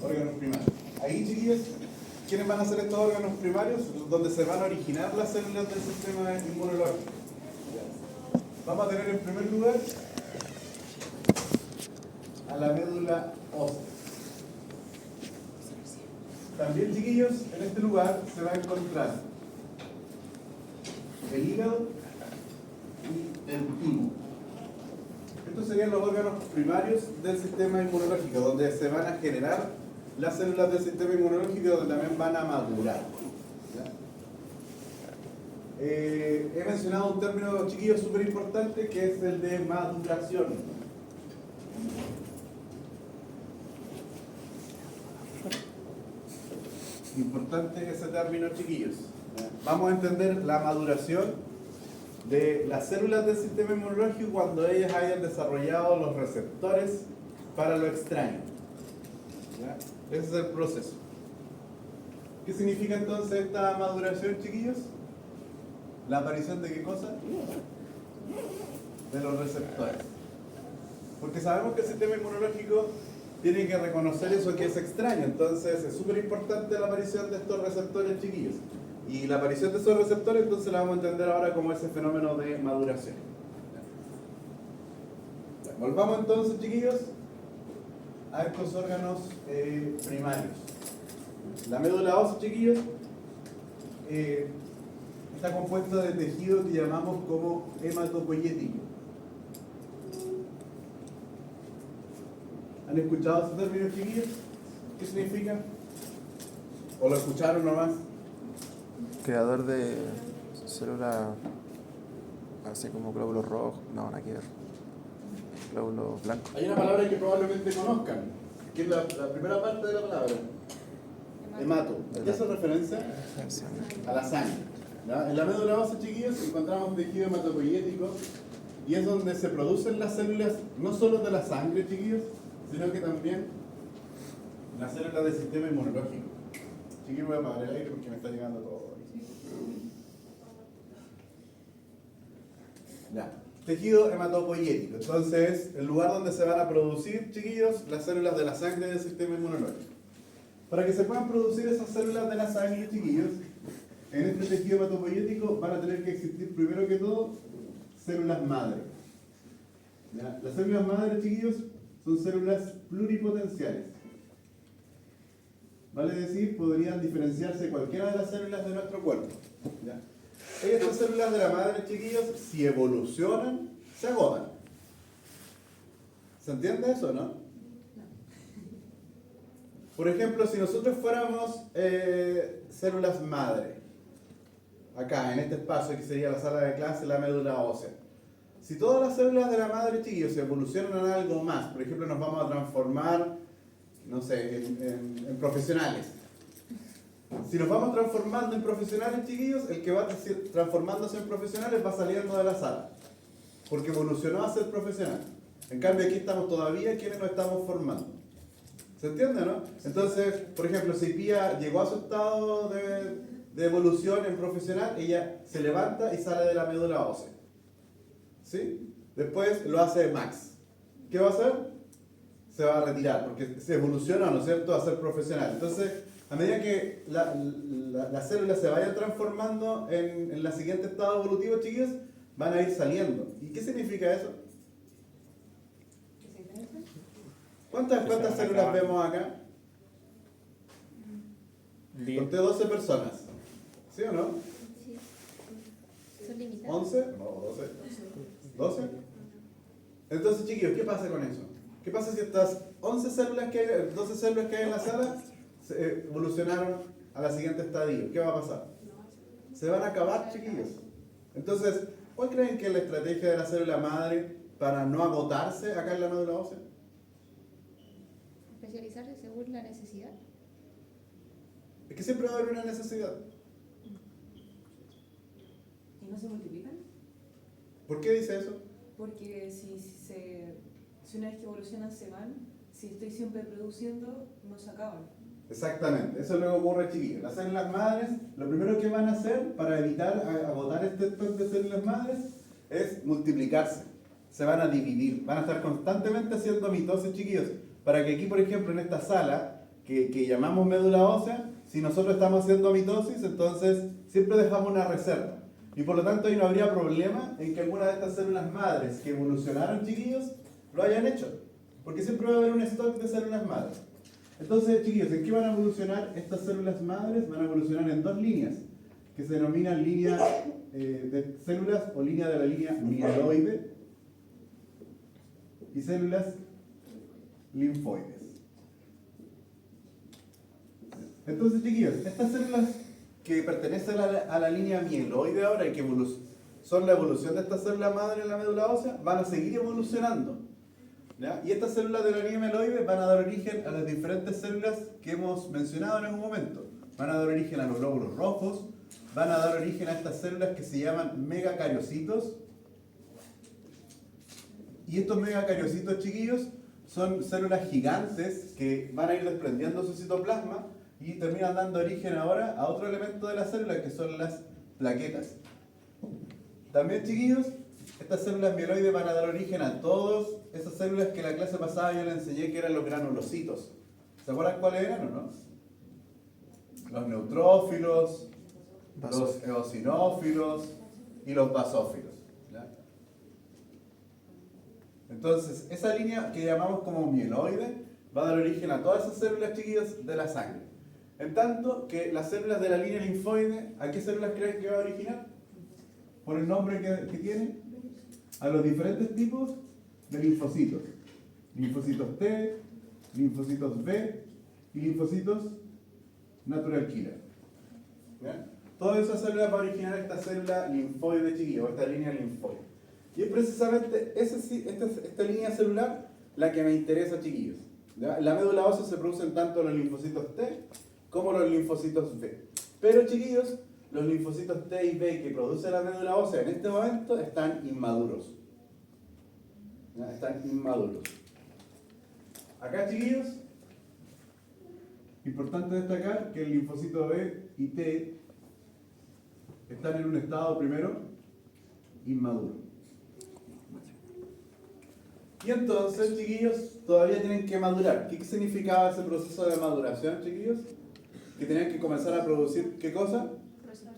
órganos primarios. Ahí, chiquillos, ¿quiénes van a ser estos órganos primarios? Donde se van a originar las células del sistema inmunológico. Vamos a tener en primer lugar a la médula ósea. También, chiquillos, en este lugar se va a encontrar el hígado y el timo. Estos serían los órganos primarios del sistema inmunológico, donde se van a generar las células del sistema inmunológico y donde también van a madurar. He mencionado un término, chiquillos, súper importante, que es el de maduración. Importante ese término, chiquillos. Vamos a entender la maduración de las células del sistema inmunológico cuando ellas hayan desarrollado los receptores para lo extraño. ¿Ya? Ese es el proceso. ¿Qué significa entonces esta maduración, chiquillos? ¿La aparición de qué cosa? De los receptores. Porque sabemos que el sistema inmunológico tiene que reconocer eso que es extraño. Entonces es súper importante la aparición de estos receptores, chiquillos. Y la aparición de esos receptores entonces la vamos a entender ahora como ese fenómeno de maduración. Volvamos entonces, chiquillos, a estos órganos primarios. La médula ósea, chiquillos, está compuesta de tejido que llamamos como hematopoyético. ¿Han escuchado ese término, chiquillos? ¿Qué significa? ¿O lo escucharon nomás? Creador de células así como glóbulos rojos, no, nada que ver. Glóbulos blancos. Hay una palabra que probablemente conozcan, que es la primera parte de la palabra. Hemato. ¿Qué hace referencia? A la sangre. ¿Ya? En la médula ósea, chiquillos, encontramos tejido hematopoyético y es donde se producen las células, no solo de la sangre, chiquillos, sino que también las células del sistema inmunológico. Chiquillos, voy a apagar el aire porque me está llegando todo. Ya. Tejido hematopoyético. Entonces, el lugar donde se van a producir, chiquillos, las células de la sangre del sistema inmunológico. Para que se puedan producir esas células de la sangre, chiquillos, en este tejido hematopoyético van a tener que existir primero que todo células madre. ¿Ya? Las células madre, chiquillos, son células pluripotenciales. Vale decir, podrían diferenciarse cualquiera de las células de nuestro cuerpo. ¿Ya? Estas células de la madre, chiquillos, si evolucionan, se agotan. ¿Se entiende eso, no? Por ejemplo, si nosotros fuéramos células madre, acá en este espacio que sería la sala de clase, la médula ósea. Si todas las células de la madre, chiquillos, se evolucionan a algo más, por ejemplo, nos vamos a transformar, no sé, en profesionales. Si nos vamos transformando en profesionales, chiquillos, el que va transformándose en profesionales va saliendo de la sala, porque evolucionó a ser profesional. En cambio, aquí estamos todavía quienes nos estamos formando. ¿Se entiende, no? Entonces, por ejemplo, si Pía llegó a su estado de evolución en profesional, ella se levanta y sale de la médula ósea. ¿Sí? Después lo hace Max. ¿Qué va a hacer? Se va a retirar, porque se evoluciona, ¿no es cierto?, a ser profesional. Entonces, a medida que las células se vayan transformando en la siguiente estado evolutivo, chiquillos, van a ir saliendo. ¿Y qué significa eso? ¿Cuántas células vemos acá? Conté 12 personas. ¿Sí o no? Sí. ¿Son limitadas? ¿11? No, 12. ¿12? Entonces, chiquillos, ¿qué pasa con eso? ¿Qué pasa si estas 12 células que hay en la sala se evolucionaron a la siguiente estadio? ¿Qué va a pasar? Se van a acabar, chiquillos. Entonces, ¿cuál creen que es la estrategia de la célula madre para no agotarse acá en la médula ósea? Especializarse según la necesidad. Es que siempre va a haber una necesidad. ¿Y no se multiplican? ¿Por qué dice eso? Porque si una vez que evolucionan se van, si estoy siempre produciendo, no se acaban. Exactamente, eso es lo que ocurre, chiquillos. Las células madres, lo primero que van a hacer para evitar agotar este stock de células madres es multiplicarse. Se van a dividir, van a estar constantemente haciendo mitosis, chiquillos. Para que aquí, por ejemplo, en esta sala, que llamamos médula ósea, si nosotros estamos haciendo mitosis, entonces siempre dejamos una reserva. Y por lo tanto ahí no habría problema en que alguna de estas células madres que evolucionaron, chiquillos, lo hayan hecho. Porque siempre va a haber un stock de células madres. Entonces, chiquillos, ¿en qué van a evolucionar estas células madres? Van a evolucionar en dos líneas, que se denominan línea de células o línea de la línea mieloide y células linfoides. Entonces, chiquillos, estas células que pertenecen a la línea mieloide ahora y que son la evolución de esta célula madre en la médula ósea, van a seguir evolucionando. ¿Ya? Y estas células de la línea mieloide van a dar origen a las diferentes células que hemos mencionado en algún momento. Van a dar origen a los glóbulos rojos, van a dar origen a estas células que se llaman megacariocitos. Y estos megacariocitos, chiquillos, son células gigantes que van a ir desprendiendo su citoplasma y terminan dando origen ahora a otro elemento de la célula que son las plaquetas. También, chiquillos, estas células mieloides van a dar origen a todas esas células que en la clase pasada yo les enseñé que eran los granulocitos. ¿Se acuerdan cuáles eran o no? Los neutrófilos, los eosinófilos y los basófilos. ¿Ya? Entonces, esa línea que llamamos como mieloide va a dar origen a todas esas células, chiquillos, de la sangre. En tanto que las células de la línea linfoide, ¿a qué células creen que va a originar? Por el nombre que tiene, a los diferentes tipos de linfocitos. Linfocitos T, linfocitos B y linfocitos natural killer. ¿Ya? Todas esas células van a originar esta célula linfoide, chiquillo, esta línea linfoide. Y es precisamente esta línea celular la que me interesa, chiquillos. ¿Ya? En la médula ósea se producen tanto los linfocitos T como los linfocitos B. Pero, chiquillos, los linfocitos T y B que produce la médula ósea en este momento están inmaduros. ¿Ya? Están inmaduros. Acá, chiquillos, importante destacar que el linfocito B y T están en un estado primero inmaduro. Y entonces, chiquillos, todavía tienen que madurar. ¿Qué significaba ese proceso de maduración, chiquillos? Que tenían que comenzar a producir, ¿qué cosa?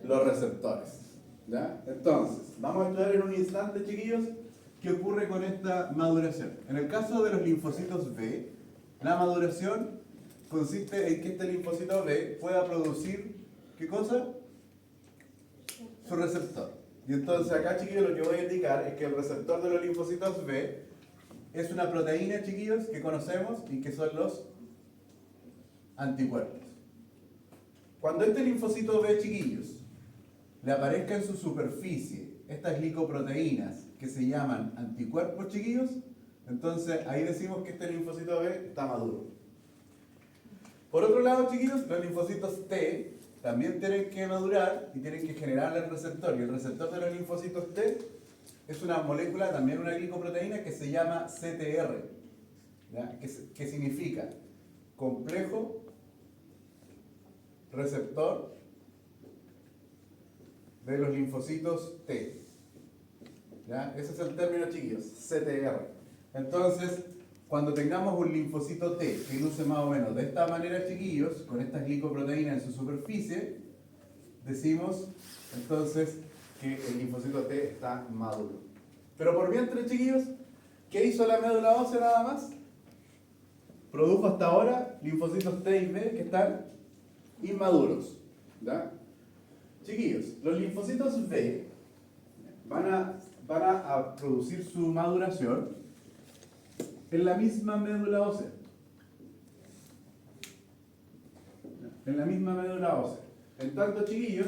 Los receptores. ¿Ya? Entonces, vamos a estudiar en un instante, chiquillos, qué ocurre con esta maduración. En el caso de los linfocitos B, la maduración consiste en que este linfocito B pueda producir, ¿qué cosa? Su receptor. Y entonces acá, chiquillos, lo que voy a indicar es que el receptor de los linfocitos B es una proteína, chiquillos, que conocemos y que son los anticuerpos. Cuando este linfocito B, chiquillos, le aparezca en su superficie estas glicoproteínas que se llaman anticuerpos, chiquillos, entonces ahí decimos que este linfocito B está maduro. Por otro lado, chiquillos, los linfocitos T también tienen que madurar y tienen que generar el receptor. Y el receptor de los linfocitos T es una molécula, también una glicoproteína que se llama CTR, ¿ya? Que significa complejo receptor de los linfocitos T. ¿Ya? Ese es el término, chiquillos, CTR. Entonces, cuando tengamos un linfocito T que luce más o menos de esta manera, chiquillos, con estas glicoproteínas en su superficie, decimos entonces que el linfocito T está maduro. Pero por mientras, chiquillos, ¿qué hizo la médula ósea nada más? Produjo hasta ahora linfocitos T y B que están inmaduros. ¿Ya? Chiquillos, los linfocitos B van a producir su maduración en la misma médula ósea. En la misma médula ósea. En tanto, chiquillos,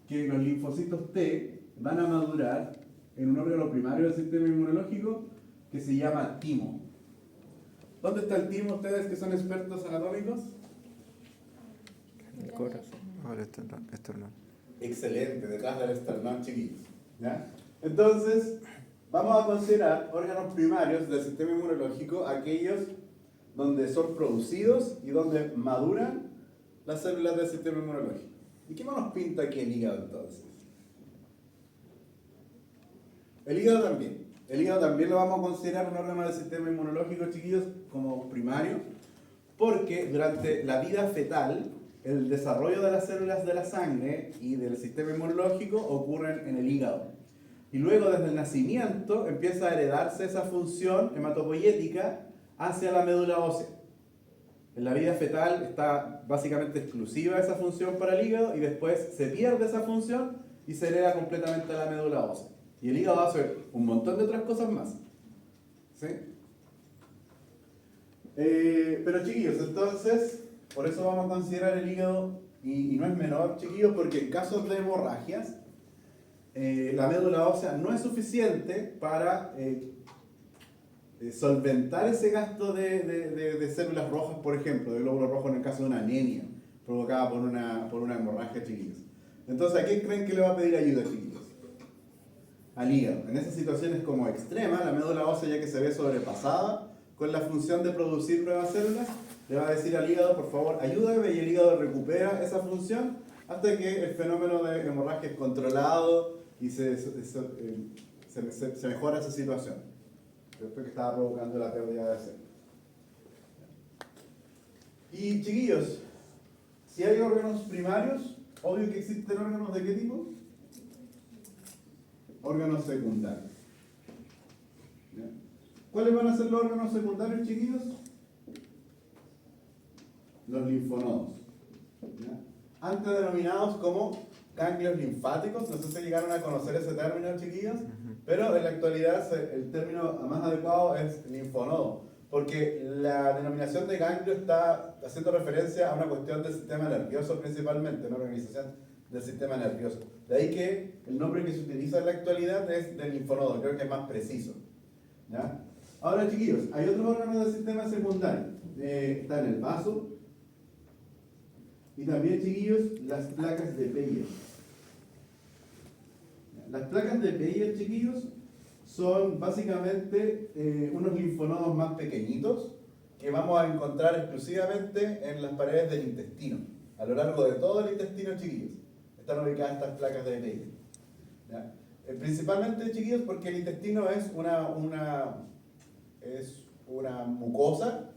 que los linfocitos T van a madurar en un órgano primario del sistema inmunológico que se llama timo. ¿Dónde está el timo, ustedes que son expertos anatómicos? El corazón. Ahora esternón. Excelente, detrás del esternón, chiquillos. ¿Ya? Entonces, vamos a considerar órganos primarios del sistema inmunológico, aquellos donde son producidos y donde maduran las células del sistema inmunológico. ¿Y qué más nos pinta aquí el hígado entonces? El hígado también. El hígado también lo vamos a considerar un órgano del sistema inmunológico, chiquillos, como primario, Porque durante la vida fetal, el desarrollo de las células de la sangre y del sistema inmunológico ocurren en el hígado. Y luego, desde el nacimiento, empieza a heredarse esa función hematopoyética hacia la médula ósea. En la vida fetal está básicamente exclusiva esa función para el hígado y después se pierde esa función y se hereda completamente a la médula ósea. Y el hígado hace un montón de otras cosas más. ¿Sí? Pero chiquillos, entonces, por eso vamos a considerar el hígado, y no es menor, chiquillos, porque en casos de hemorragias, la médula ósea no es suficiente para solventar ese gasto de células rojas, por ejemplo, de glóbulos rojos en el caso de una anemia provocada por una hemorragia, chiquillos. Entonces, ¿a quién creen que le va a pedir ayuda, chiquillos? Al hígado. En esas situaciones como extrema, la médula ósea, ya que se ve sobrepasada con la función de producir nuevas células, le va a decir al hígado, por favor, ayúdame, y el hígado recupera esa función hasta que el fenómeno de hemorragia es controlado y se mejora esa situación. Después que estaba provocando la pérdida de células. Y chiquillos, si hay órganos primarios, obvio que existen órganos de qué tipo? Órganos secundarios. ¿Ya? ¿Cuáles van a ser los órganos secundarios, chiquillos? Los linfonodos. ¿Ya? Antes denominados como ganglios linfáticos, no sé si llegaron a conocer ese término, chiquillos, pero en la actualidad el término más adecuado es linfonodo, porque la denominación de ganglio está haciendo referencia a una cuestión del sistema nervioso principalmente, una organización del sistema nervioso. De ahí que el nombre que se utiliza en la actualidad es del linfonodo, creo que es más preciso. ¿Ya? Ahora, chiquillos, hay otros órganos del sistema secundario. Está en el vaso y también, chiquillos, las placas de Peyer. Las placas de Peyer, chiquillos, son básicamente unos linfonodos más pequeñitos que vamos a encontrar exclusivamente en las paredes del intestino, a lo largo de todo el intestino, chiquillos. Están ubicadas estas placas de Peyer. ¿Ya? Principalmente, chiquillos, porque el intestino es una mucosa,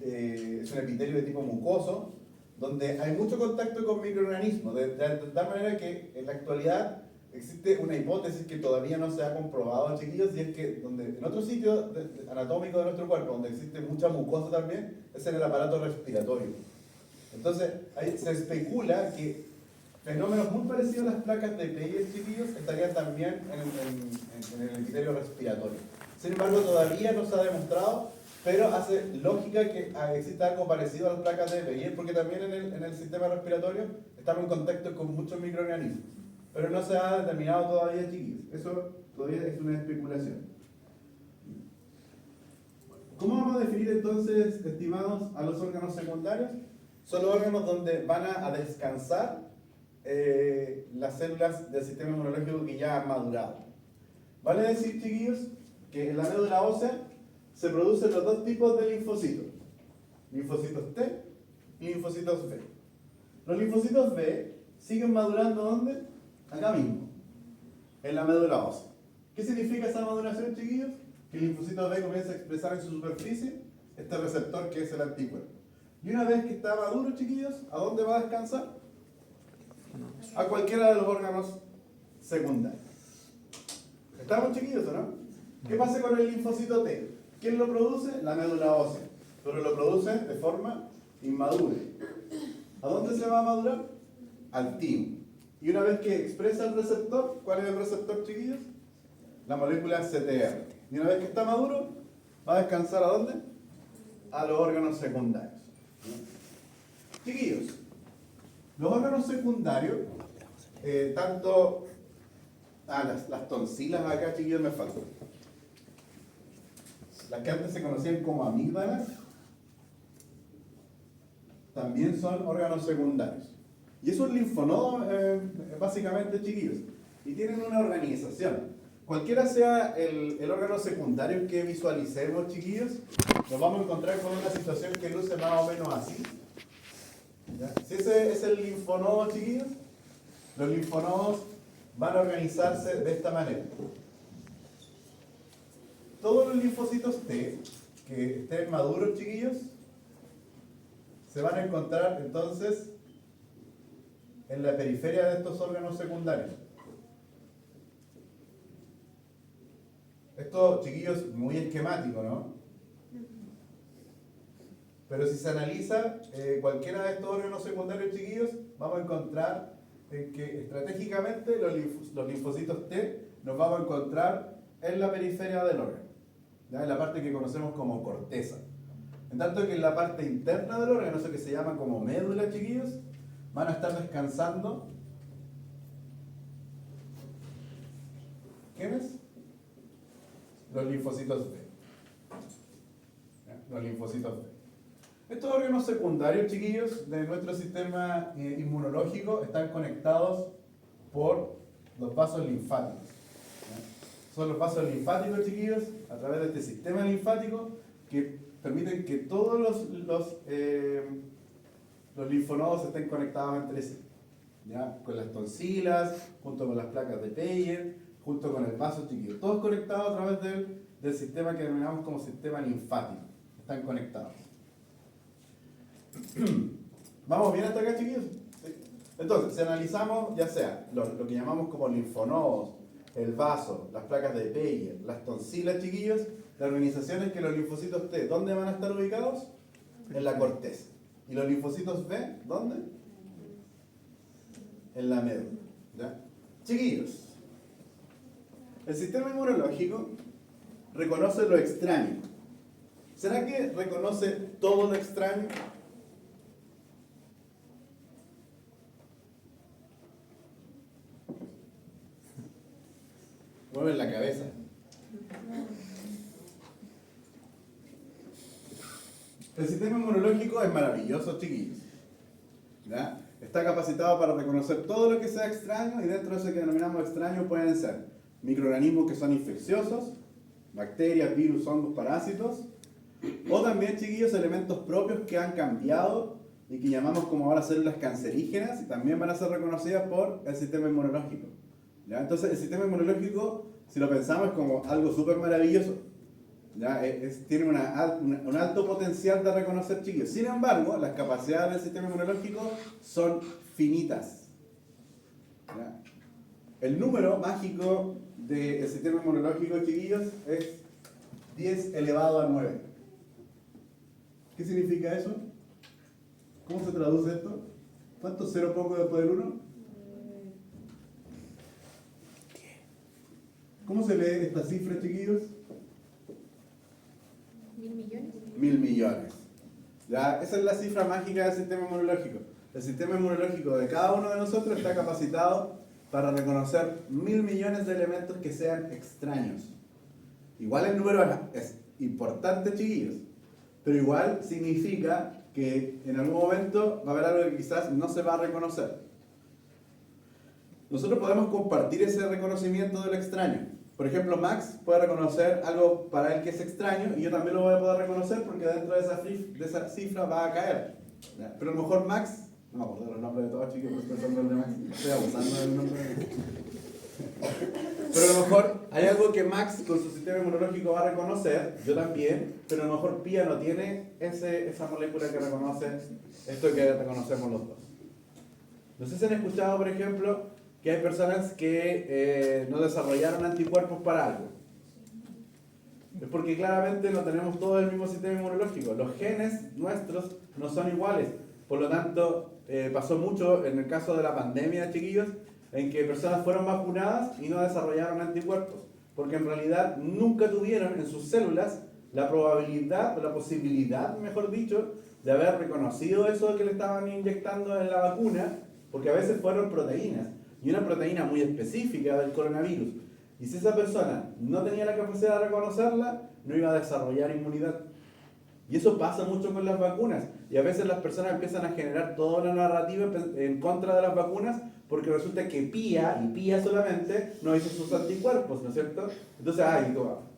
es un epitelio de tipo mucoso, donde hay mucho contacto con microorganismos, de tal manera que en la actualidad existe una hipótesis que todavía no se ha comprobado, chiquillos, y es que en otro sitio anatómico de nuestro cuerpo, donde existe mucha mucosa también, es en el aparato respiratorio. Entonces, ahí se especula que fenómenos muy parecidos a las placas de Peyer, chiquillos, estarían también en el epitelio respiratorio. Sin embargo, todavía no se ha demostrado, pero hace lógica que exista algo parecido a las placas de Peyer, porque también en el sistema respiratorio estamos en contacto con muchos microorganismos. Pero no se ha determinado todavía, chiquillos. Eso todavía es una especulación. ¿Cómo vamos a definir entonces, estimados, a los órganos secundarios? Son los órganos donde van a descansar las células del sistema inmunológico que ya han madurado. Vale decir, chiquillos, que en la médula ósea se producen los dos tipos de linfocitos. Linfocitos T y linfocitos B. Los linfocitos B siguen madurando ¿dónde? Acá mismo, en la médula ósea. ¿Qué significa esa maduración, chiquillos? Que el linfocito B comienza a expresar en su superficie este receptor que es el anticuerpo. Y una vez que está maduro, chiquillos, ¿a dónde va a descansar? A cualquiera de los órganos secundarios. ¿Estamos, chiquillos, o no? ¿Qué pasa con el linfocito T? ¿Quién lo produce? La médula ósea. Pero lo produce de forma inmadura. ¿A dónde se va a madurar? Al timo. Y una vez que expresa el receptor, ¿cuál es el receptor, chiquillos? La molécula CTR. Y una vez que está maduro, va a descansar ¿a dónde? A los órganos secundarios. Chiquillos, los órganos secundarios, tanto... las tonsilas acá, chiquillos, me faltan. Las que antes se conocían como amígdalas, también son órganos secundarios. Y es un linfonodo, básicamente, chiquillos. Y tienen una organización. Cualquiera sea el órgano secundario que visualicemos, chiquillos, nos vamos a encontrar con una situación que luce más o menos así. ¿Ya? Si ese es el linfonodo, chiquillos, los linfonodos van a organizarse de esta manera. Todos los linfocitos T que estén maduros, chiquillos, se van a encontrar entonces en la periferia de estos órganos secundarios. Esto, chiquillos, muy esquemático, ¿no? Pero si se analiza cualquiera de estos órganos secundarios, chiquillos, vamos a encontrar que estratégicamente los linfocitos T nos vamos a encontrar en la periferia del órgano, ¿ya? En la parte que conocemos como corteza. En tanto que en la parte interna del órgano, eso que se llama como médula, chiquillos, van a estar descansando. ¿Quiénes? Los linfocitos B. ¿Ya? Los linfocitos B. Estos órganos secundarios, chiquillos, de nuestro sistema inmunológico están conectados por los vasos linfáticos. ¿Ya? Son los vasos linfáticos, chiquillos, a través de este sistema linfático que permiten que todos los linfonodos estén conectados entre sí. ¿Ya? Con las tonsilas, junto con las placas de Peyer, junto con el vaso, chiquillos. Todos conectados a través del sistema que denominamos como sistema linfático. Están conectados. ¿Vamos bien hasta acá, chiquillos? ¿Sí? Entonces, si analizamos ya sea lo que llamamos como linfonodos, el vaso, las placas de Peyer, las tonsilas, chiquillos, la organización es que los linfocitos T, ¿dónde van a estar ubicados? En la corteza. ¿Y los linfocitos B, dónde? En la médula. ¿Ya? Chiquillos, el sistema inmunológico reconoce lo extraño. ¿Será que reconoce todo lo extraño? Mueven la cabeza. El sistema inmunológico es maravilloso, chiquillos. ¿Ya? Está capacitado para reconocer todo lo que sea extraño y dentro de eso que denominamos extraño pueden ser microorganismos que son infecciosos, bacterias, virus, hongos, parásitos, o también, chiquillos, elementos propios que han cambiado y que llamamos como ahora células cancerígenas y también van a ser reconocidas por el sistema inmunológico. ¿Ya? Entonces, el sistema inmunológico, si lo pensamos, es como algo súper maravilloso. ¿Ya? Tiene un alto potencial de reconocer, chiquillos. Sin embargo, las capacidades del sistema inmunológico son finitas. ¿Ya? El número mágico del sistema inmunológico, chiquillos, es 10 elevado a 9. ¿Qué significa eso? ¿Cómo se traduce esto? ¿Cuánto cero pongo después del 1? ¿Cómo se lee esta cifra, chiquillos? 1.000 millones. 1.000 millones. ¿Ya? Esa es la cifra mágica del sistema inmunológico. El sistema inmunológico de cada uno de nosotros está capacitado para reconocer 1.000 millones de elementos que sean extraños. Igual el número es importante, chiquillos, pero igual significa que en algún momento va a haber algo que quizás no se va a reconocer. Nosotros podemos compartir ese reconocimiento del extraño. Por ejemplo, Max puede reconocer algo para él que es extraño y yo también lo voy a poder reconocer porque dentro de esa cifra va a caer. ¿Ya? Pero a lo mejor Max, no me acuerdo los nombres de todos, chicos, pero estoy pensando en el de Max, estoy abusando del nombre de Max. Pero a lo mejor hay algo que Max con su sistema inmunológico va a reconocer, yo también, pero a lo mejor Pía no tiene esa molécula que reconoce esto que reconocemos los dos. No sé si han escuchado, por ejemplo, que hay personas que no desarrollaron anticuerpos para algo. Es porque claramente no tenemos todo el mismo sistema inmunológico. Los genes nuestros no son iguales. Por lo tanto, pasó mucho en el caso de la pandemia, chiquillos, en que personas fueron vacunadas y no desarrollaron anticuerpos. Porque en realidad nunca tuvieron en sus células la probabilidad, o la posibilidad, mejor dicho, de haber reconocido eso que le estaban inyectando en la vacuna, porque a veces fueron proteínas. Y una proteína muy específica del coronavirus. Y si esa persona no tenía la capacidad de reconocerla, no iba a desarrollar inmunidad. Y eso pasa mucho con las vacunas. Y a veces las personas empiezan a generar toda una narrativa en contra de las vacunas porque resulta que Pía, y Pía solamente, no hizo sus anticuerpos, ¿no es cierto? Entonces,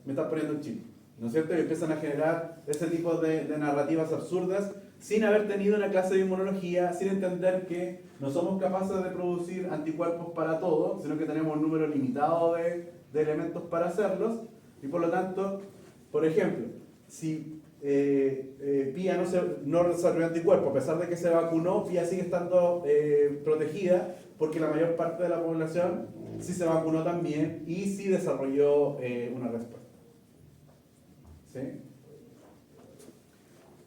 me está poniendo un chip, ¿no es cierto? Y empiezan a generar ese tipo de narrativas absurdas sin haber tenido una clase de inmunología, sin entender que no somos capaces de producir anticuerpos para todo, sino que tenemos un número limitado de elementos para hacerlos, y por lo tanto, por ejemplo, si PIA no desarrolló anticuerpos, a pesar de que se vacunó, PIA sigue estando protegida porque la mayor parte de la población sí se vacunó también y sí desarrolló una respuesta. ¿Sí?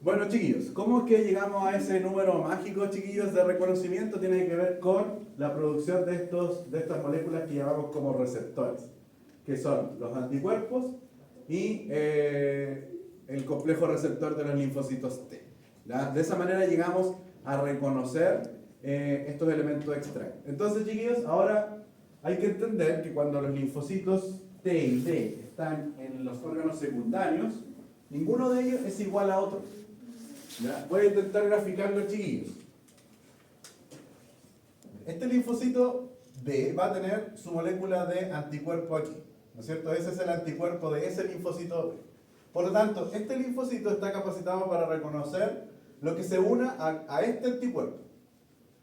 Bueno, chiquillos, ¿cómo es que llegamos a ese número mágico, chiquillos, de reconocimiento? Tiene que ver con la producción de estas moléculas que llamamos como receptores, que son los anticuerpos y el complejo receptor de los linfocitos T. ¿Ya? De esa manera llegamos a reconocer estos elementos extraños. Entonces, chiquillos, ahora hay que entender que cuando los linfocitos T y D están en los órganos secundarios, ninguno de ellos es igual a otro. ¿Ya? Voy a intentar graficarlo, chiquillos. Este linfocito D va a tener su molécula de anticuerpo aquí, ¿no es cierto? Ese es el anticuerpo de ese linfocito D. Por lo tanto, este linfocito está capacitado para reconocer lo que se una a este anticuerpo.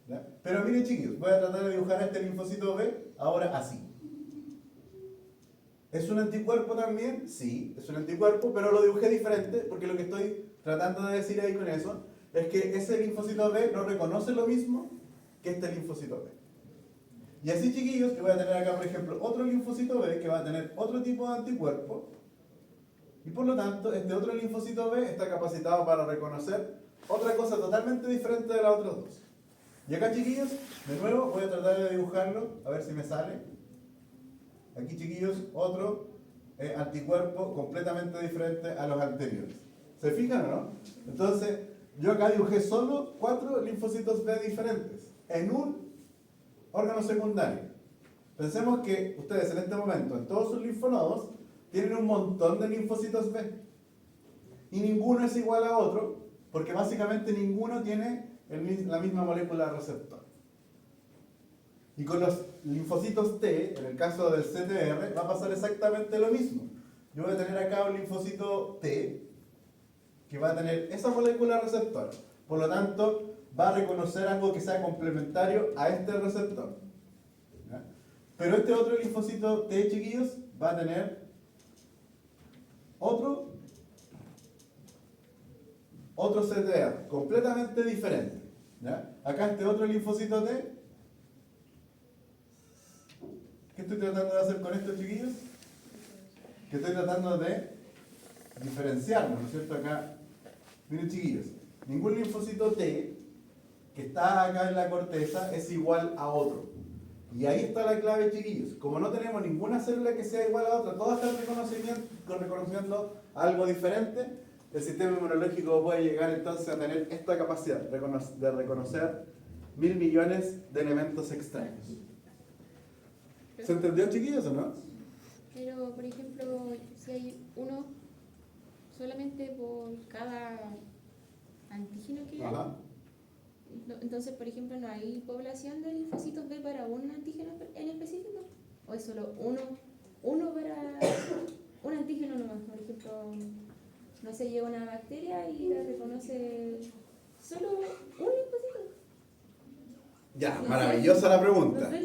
¿Ya? Pero miren, chiquillos, voy a tratar de dibujar este linfocito B ahora así. ¿Es un anticuerpo también? Sí, es un anticuerpo, pero lo dibujé diferente porque lo que estoy tratando de decir ahí con eso es que ese linfocito B no reconoce lo mismo que este linfocito B. Y así, chiquillos, que voy a tener acá, por ejemplo, otro linfocito B que va a tener otro tipo de anticuerpo y por lo tanto este otro linfocito B está capacitado para reconocer otra cosa totalmente diferente de las otras dos. Y acá, chiquillos, de nuevo voy a tratar de dibujarlo, a ver si me sale. Aquí, chiquillos, otro anticuerpo completamente diferente a los anteriores. ¿Se fijan o no? Entonces, yo acá dibujé solo 4 linfocitos B diferentes en un órgano secundario. Pensemos que ustedes en este momento, en todos sus linfonodos, tienen un montón de linfocitos B. Y ninguno es igual a otro, porque básicamente ninguno tiene la misma molécula receptor. Y con los linfocitos T, en el caso del CTR, va a pasar exactamente lo mismo. Yo voy a tener acá un linfocito T que va a tener esa molécula receptor. Por lo tanto, va a reconocer algo que sea complementario a este receptor. ¿Ya? Pero este otro linfocito T, chiquillos, va a tener otro CTR, completamente diferente. ¿Ya? Acá este otro linfocito T. ¿Qué estoy tratando de hacer con esto, chiquillos? Que estoy tratando de diferenciarlos, ¿no es cierto? Acá, miren, chiquillos, ningún linfocito T que está acá en la corteza es igual a otro. Y ahí está la clave, chiquillos. Como no tenemos ninguna célula que sea igual a otra, todas están reconociendo algo diferente, el sistema inmunológico puede llegar entonces a tener esta capacidad de reconocer 1.000 millones de elementos extraños. ¿Se entendió, chiquillos, o no? Pero, por ejemplo, si hay uno solamente por cada antígeno que hay, Ajá. entonces, por ejemplo, ¿no hay población de linfocitos B para un antígeno en específico? ¿O es solo uno para un antígeno nomás? Por ejemplo, no se llega una bacteria y la reconoce solo un linfocito. Ya, maravillosa la pregunta. No sé,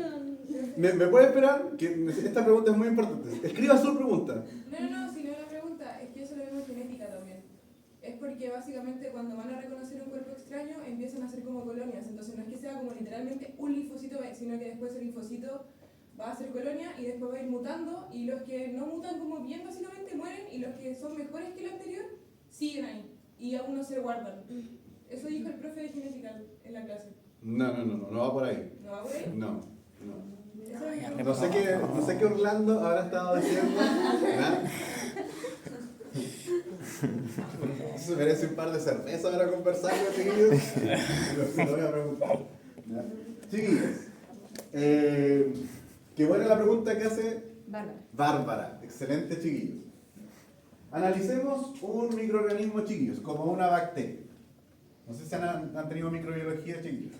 ¿Me puede esperar? Que esta pregunta es muy importante. Escriba su pregunta. No, si no la pregunta, es que eso lo vemos en genética también. Es porque básicamente cuando van a reconocer un cuerpo extraño empiezan a ser como colonias. Entonces no es que sea como literalmente un linfocito B, sino que después el linfocito va a ser colonia y después va a ir mutando y los que no mutan como bien básicamente mueren y los que son mejores que el anterior siguen ahí y aún no se guardan. Eso dijo el profe de genética en la clase. No va por ahí. ¿No va por ahí? No. Esa es mi No sé qué Orlando habrá estado diciendo. ¿Verdad? Se merece un par de cervezas para conversar, chiquillos. Lo voy a preguntar. ¿Ya? Chiquillos, qué buena la pregunta que hace Bárbara. Excelente, chiquillos. Analicemos un microorganismo, chiquillos, como una bacteria. No sé si han tenido microbiología, chiquillos.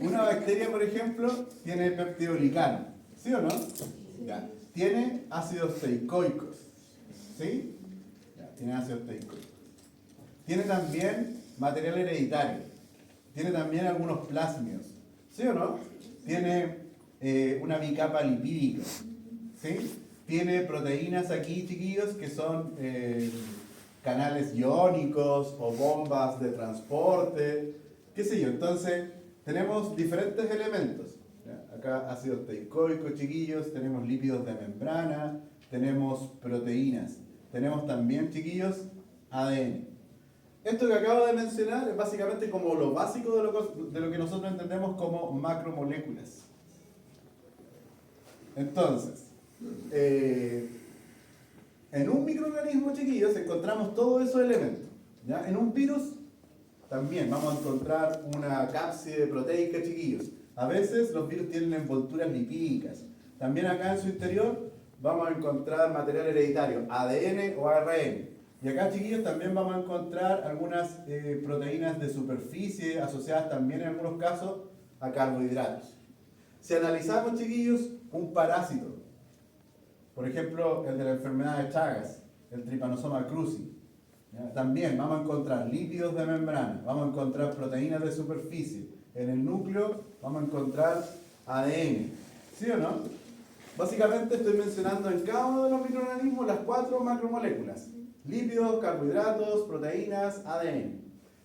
Una bacteria, por ejemplo, tiene peptidoglicano, ¿sí o no? Ya. Tiene ácidos teicoicos, ¿sí? Ya, tiene ácidos teicoicos. Tiene también material hereditario. Tiene también algunos plásmidos, ¿sí o no? Tiene una bicapa lipídica, ¿sí? tiene proteínas aquí, chiquillos, que son canales iónicos o bombas de transporte, qué sé yo. Entonces, tenemos diferentes elementos. ¿Ya? Acá ácido teicoico, chiquillos, tenemos lípidos de membrana, tenemos proteínas, tenemos también, chiquillos, ADN. Esto que acabo de mencionar es básicamente como lo básico de lo que nosotros entendemos como macromoléculas. Entonces, en un microorganismo, chiquillos, encontramos todos esos elementos. ¿Ya? En un virus también vamos a encontrar una cápside proteica, chiquillos. A veces los virus tienen envolturas lipídicas. También acá en su interior vamos a encontrar material hereditario, ADN o ARN. Y acá, chiquillos, también vamos a encontrar algunas proteínas de superficie asociadas también en algunos casos a carbohidratos. Si analizamos, chiquillos, un parásito, por ejemplo, el de la enfermedad de Chagas, el Trypanosoma cruzi, ¿ya? También vamos a encontrar lípidos de membrana, vamos a encontrar proteínas de superficie. En el núcleo vamos a encontrar ADN. ¿Sí o no? Básicamente estoy mencionando en cada uno de los microorganismos las 4 macromoléculas. Lípidos, carbohidratos, proteínas, ADN.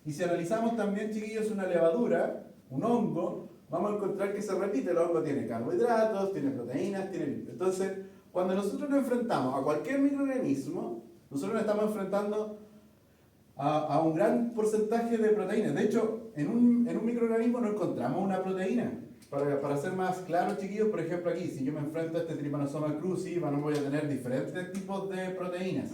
Y si analizamos también, chiquillos, una levadura, un hongo, vamos a encontrar que se repite. El hongo tiene carbohidratos, tiene proteínas, tiene lípidos. Entonces, cuando nosotros nos enfrentamos a cualquier microorganismo, nosotros nos estamos enfrentando a un gran porcentaje de proteínas. De hecho, en un microorganismo no encontramos una proteína. Para ser más claro, chiquillos, por ejemplo aquí, si yo me enfrento a este Trypanosoma cruzi, voy a tener diferentes tipos de proteínas.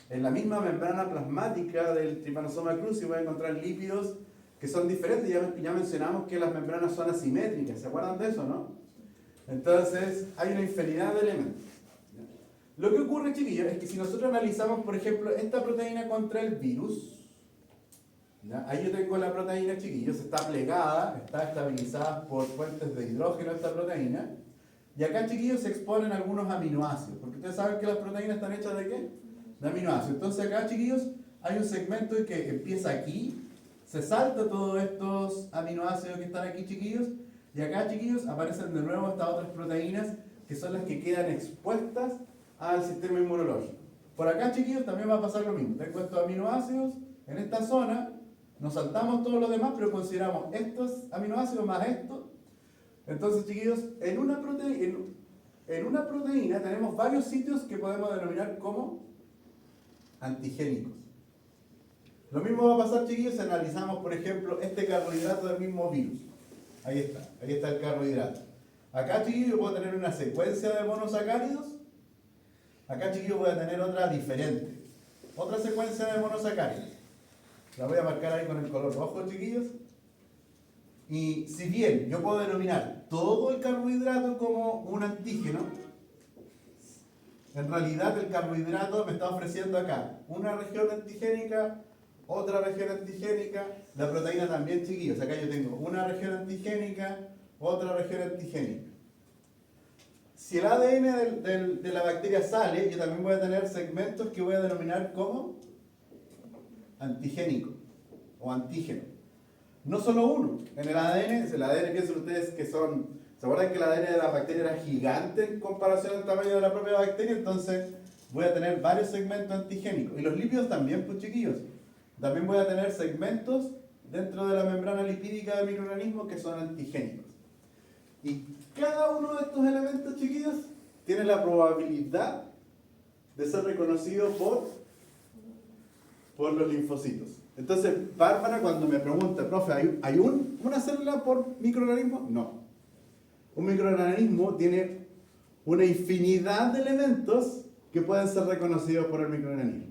En la misma membrana plasmática del Trypanosoma cruzi voy a encontrar lípidos que son diferentes. Ya mencionamos que las membranas son asimétricas, ¿se acuerdan de eso, no? Entonces, hay una infinidad de elementos. Lo que ocurre, chiquillos, es que si nosotros analizamos, por ejemplo, esta proteína contra el virus, ¿ya? Ahí yo tengo la proteína, chiquillos, está plegada, está estabilizada por fuentes de hidrógeno esta proteína, y acá, chiquillos, se exponen algunos aminoácidos, porque ustedes saben que las proteínas están hechas ¿de qué? De aminoácidos. Entonces acá, chiquillos, hay un segmento que empieza aquí, se salta todos estos aminoácidos que están aquí, chiquillos, y acá, chiquillos, aparecen de nuevo estas otras proteínas que son las que quedan expuestas al sistema inmunológico. Por acá, chiquillos, también va a pasar lo mismo. Tengo estos aminoácidos en esta zona, nos saltamos todos los demás, pero consideramos estos aminoácidos más estos. Entonces, chiquillos, en una proteína tenemos varios sitios que podemos denominar como antigénicos. Lo mismo va a pasar, chiquillos, si analizamos, por ejemplo, este carbohidrato del mismo virus. Ahí está el carbohidrato. Acá, chiquillos, yo puedo tener una secuencia de monosacáridos. Acá, chiquillos, voy a tener otra diferente. Otra secuencia de monosacáridos. La voy a marcar ahí con el color rojo, chiquillos. Y si bien yo puedo denominar todo el carbohidrato como un antígeno, en realidad el carbohidrato me está ofreciendo acá una región antigénica, otra región antigénica, la proteína también, chiquillos. Acá yo tengo una región antigénica, otra región antigénica. Si el ADN de la bacteria sale, yo también voy a tener segmentos que voy a denominar como antigénico o antígeno. No solo uno. En el ADN piensen ustedes que son... ¿Se acuerdan que el ADN de la bacteria era gigante en comparación al tamaño de la propia bacteria? Entonces voy a tener varios segmentos antigénicos. Y los lípidos también, pues, chiquillos. También voy a tener segmentos dentro de la membrana lipídica del microorganismo que son antigénicos. Y cada uno de estos elementos, chiquillos, tiene la probabilidad de ser reconocido por los linfocitos. Entonces, Bárbara, cuando me pregunta, profe, ¿hay una célula por microorganismo? No. Un microorganismo tiene una infinidad de elementos que pueden ser reconocidos por el microorganismo.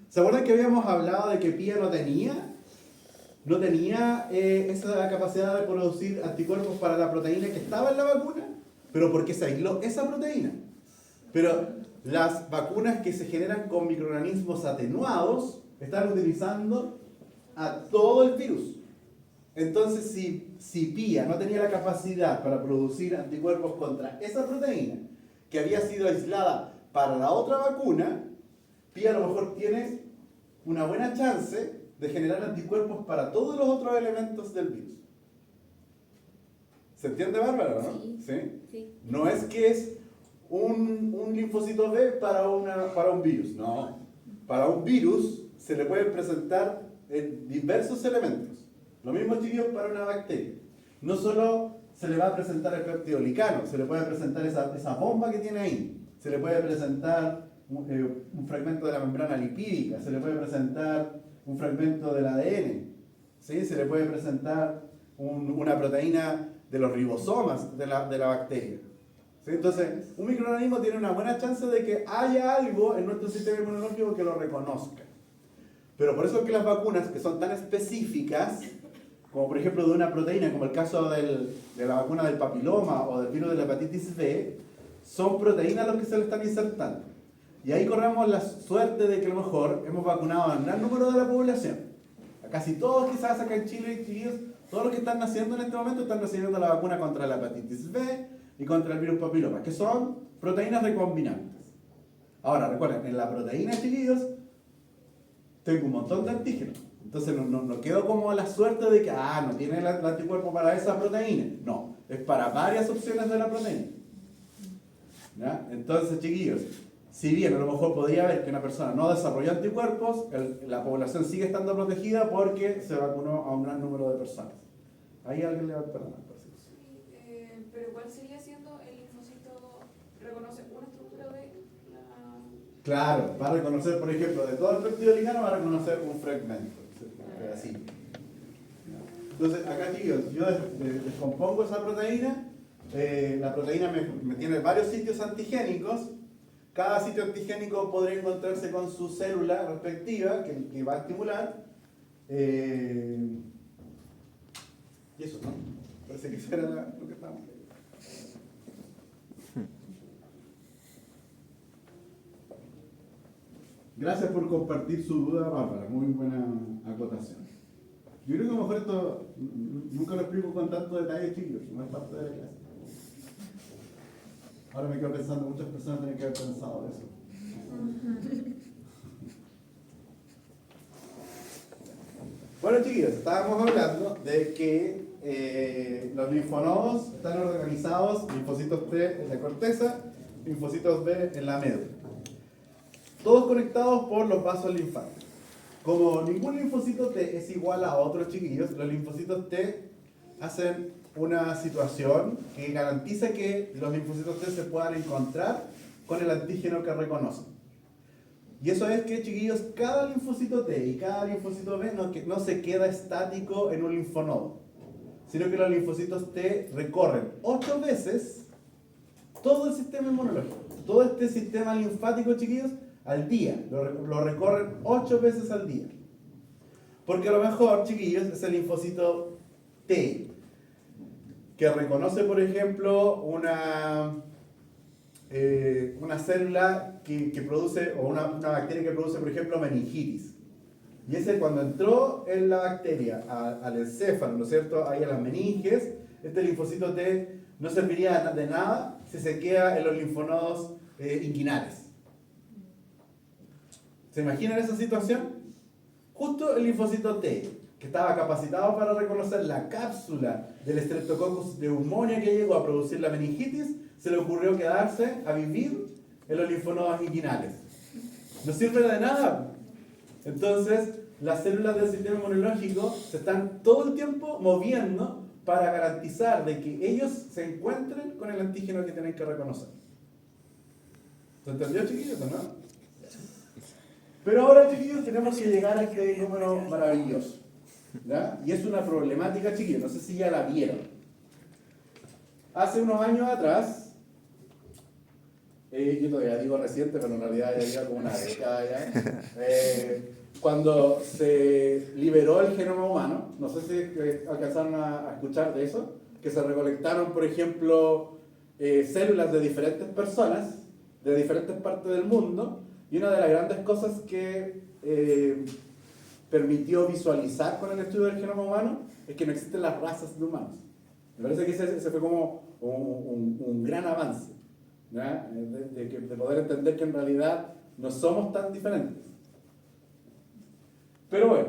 ¿Se acuerdan que habíamos hablado de que Pía no tenía esa capacidad de producir anticuerpos para la proteína que estaba en la vacuna? Pero porque se aisló esa proteína. Pero las vacunas que se generan con microorganismos atenuados están utilizando a todo el virus. Entonces, si Pía no tenía la capacidad para producir anticuerpos contra esa proteína que había sido aislada para la otra vacuna, Pía a lo mejor tiene una buena chance de generar anticuerpos para todos los otros elementos del virus. ¿Se entiende, Bárbara, no? Sí. ¿Sí? Sí. No es que es un linfocito B para un virus. No. Para un virus se le pueden presentar diversos elementos. Lo mismo, chiquillos, para una bacteria. No solo se le va a presentar el peptidolicano, se le puede presentar esa bomba que tiene ahí. Se le puede presentar un fragmento de la membrana lipídica, se le puede presentar un fragmento del ADN, ¿sí? Se le puede presentar una proteína de los ribosomas de la bacteria. ¿Sí? Entonces, un microorganismo tiene una buena chance de que haya algo en nuestro sistema inmunológico que lo reconozca. Pero por eso es que las vacunas, que son tan específicas, como por ejemplo de una proteína, como el caso de la vacuna del papiloma o del virus de la hepatitis B, son proteínas las que se le están insertando. Y ahí corremos la suerte de que a lo mejor hemos vacunado a un gran número de la población. A casi todos, quizás acá en Chile, chiquillos, todos los que están naciendo en este momento están recibiendo la vacuna contra la hepatitis B y contra el virus papiloma, que son proteínas recombinantes. Ahora, recuerden, en la proteína, chiquillos, tengo un montón de antígenos. Entonces no quedo como a la suerte de que, no tiene el anticuerpo para esa proteína. No, es para varias opciones de la proteína. ¿Ya? Entonces, chiquillos, si bien a lo mejor podría haber que una persona no desarrolló anticuerpos, la población sigue estando protegida porque se vacunó a un gran número de personas. Ahí alguien le va a perdonar. Pero ¿cuál sería siendo el linfocito? ¿Reconoce una estructura de la...? Claro, va a reconocer, por ejemplo, de todo el peptidolicano va a reconocer un fragmento. Así. Entonces, acá, chicos, yo descompongo esa proteína. La proteína me tiene varios sitios antigénicos. Cada sitio antigénico podría encontrarse con su célula respectiva que va a estimular. Y eso, ¿no? Parece que eso era lo que estábamos viendo. Gracias por compartir su duda, Bárbara. Muy buena acotación. Yo creo que a lo mejor esto nunca lo explico con tanto detalle, chicos. No es parte de la clase. Ahora me quedo pensando, muchas personas tienen que haber pensado eso. Bueno, chiquillos, estábamos hablando de que los linfonodos están organizados, linfocitos T en la corteza, linfocitos B en la médula. Todos conectados por los vasos linfáticos. Como ningún linfocito T es igual a otros, chiquillos, los linfocitos T hacen una situación que garantiza que los linfocitos T se puedan encontrar con el antígeno que reconocen. Y eso es que, chiquillos, cada linfocito T y cada linfocito B no se queda estático en un linfonodo, sino que los linfocitos T recorren 8 veces todo el sistema inmunológico. Todo este sistema linfático, chiquillos, al día. Lo recorren 8 veces al día. Porque a lo mejor, chiquillos, es el linfocito T que reconoce, por ejemplo, una célula que produce, o una bacteria que produce, por ejemplo, meningitis. Y ese, cuando entró en la bacteria al encéfalo, ¿no es cierto?, ahí a las meninges, este linfocito T no serviría de nada si se queda en los linfonodos inguinales. ¿Se imaginan esa situación? Justo el linfocito T, que estaba capacitado para reconocer la cápsula del Streptococcus pneumoniae que llegó a producir la meningitis, se le ocurrió quedarse a vivir en los linfonodos inguinales. No sirve de nada. Entonces, las células del sistema inmunológico se están todo el tiempo moviendo para garantizar de que ellos se encuentren con el antígeno que tienen que reconocer. ¿Se entendió, chiquillos, o no? Pero ahora, chiquillos, tenemos que llegar a este número maravilloso, ¿ya? Y es una problemática, chiquillos, no sé si ya la vieron. Hace unos años atrás, yo todavía digo reciente, pero en realidad ya lleva como una década ya, cuando se liberó el genoma humano, no sé si alcanzaron a escuchar de eso, que se recolectaron, por ejemplo, células de diferentes personas, de diferentes partes del mundo, y una de las grandes cosas que permitió visualizar con el estudio del genoma humano es que no existen las razas de humanos. Me parece que ese fue como un gran avance, ¿ya? De poder entender que en realidad no somos tan diferentes. Pero bueno,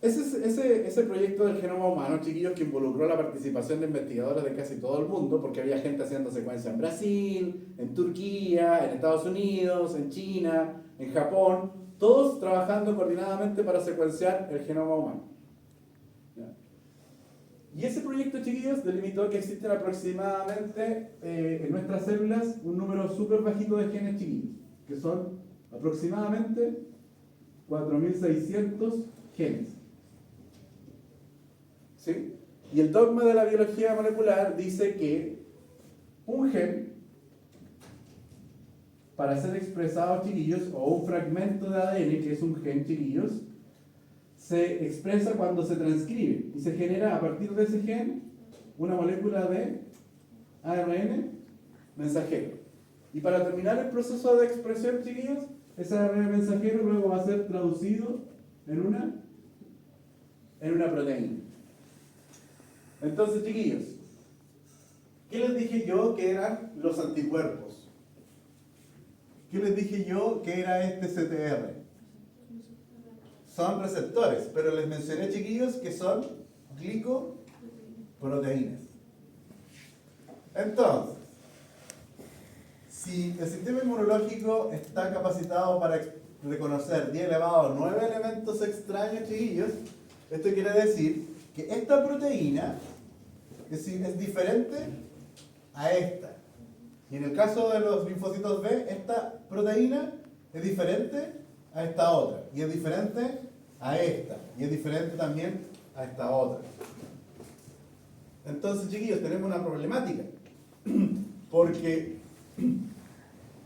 Ese proyecto del genoma humano, chiquillos, que involucró la participación de investigadores de casi todo el mundo, porque había gente haciendo secuencia en Brasil, en Turquía, en Estados Unidos, en China, en Japón, todos trabajando coordinadamente para secuenciar el genoma humano. ¿Ya? Y ese proyecto, chiquillos, delimitó que existen aproximadamente en nuestras células un número súper bajito de genes, chiquillos, que son aproximadamente 4.600 genes. ¿Sí? Y el dogma de la biología molecular dice que un gen, para ser expresado, chiquillos, o un fragmento de ADN, que es un gen, chiquillos, se expresa cuando se transcribe y se genera a partir de ese gen una molécula de ARN mensajero. Y para terminar el proceso de expresión, chiquillos, ese ARN mensajero luego va a ser traducido en una proteína. Entonces, chiquillos, ¿qué les dije yo que eran los anticuerpos? ¿Qué les dije yo que era este CTR? Son receptores, pero les mencioné, chiquillos, que son glicoproteínas. Entonces, si el sistema inmunológico está capacitado para reconocer 10 elevado a 9 elementos extraños, chiquillos, esto quiere decir que esta proteína es diferente a esta. Y en el caso de los linfocitos B, esta proteína es diferente a esta otra. Y es diferente a esta. Y es diferente también a esta otra. Entonces, chiquillos, tenemos una problemática. Porque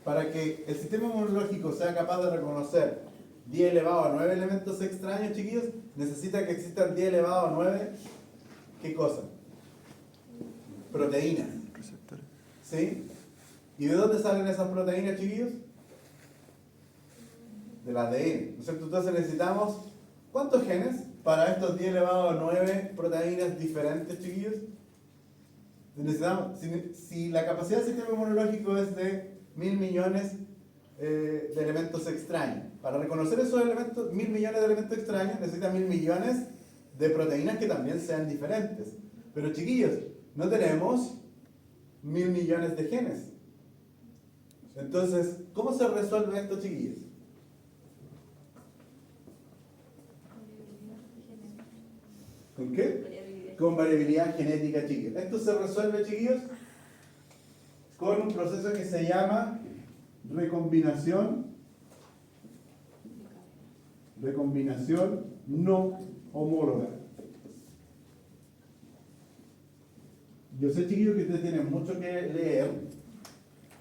para que el sistema inmunológico sea capaz de reconocer 10 elevado a 9 elementos extraños, chiquillos, necesita que existan 10 elevado a 9, ¿qué cosa? Proteínas. Receptores. ¿Sí? ¿Y de dónde salen esas proteínas, chiquillos? Del ADN, ¿no es cierto? Entonces necesitamos, ¿cuántos genes para estos 10 elevado a 9 proteínas diferentes, chiquillos? Necesitamos, si la capacidad del sistema inmunológico es de 1.000 millones de elementos extraños, para reconocer esos elementos, 1.000 millones de elementos extraños, necesita 1.000 millones de proteínas que también sean diferentes. Pero, chiquillos, no tenemos 1.000 millones de genes. Entonces, ¿cómo se resuelve esto, chiquillos? ¿Con qué? Con variabilidad genética, chiquillos. Esto se resuelve, chiquillos, con un proceso que se llama recombinación no homóloga. Yo sé, chiquillos, que ustedes tienen mucho que leer,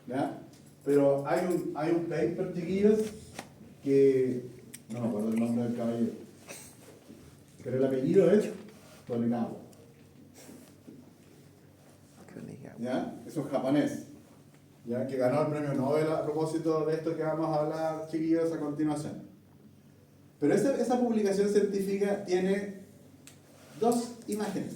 ¿ya? Pero hay un paper, chiquillos, que no me acuerdo el nombre del caballero, pero el apellido es Toledo. ¿Ya? Es un japonés, ¿ya? Que ganó el premio Nobel a propósito de esto que vamos a hablar, chiquillos, a continuación. Pero esa publicación científica tiene dos imágenes.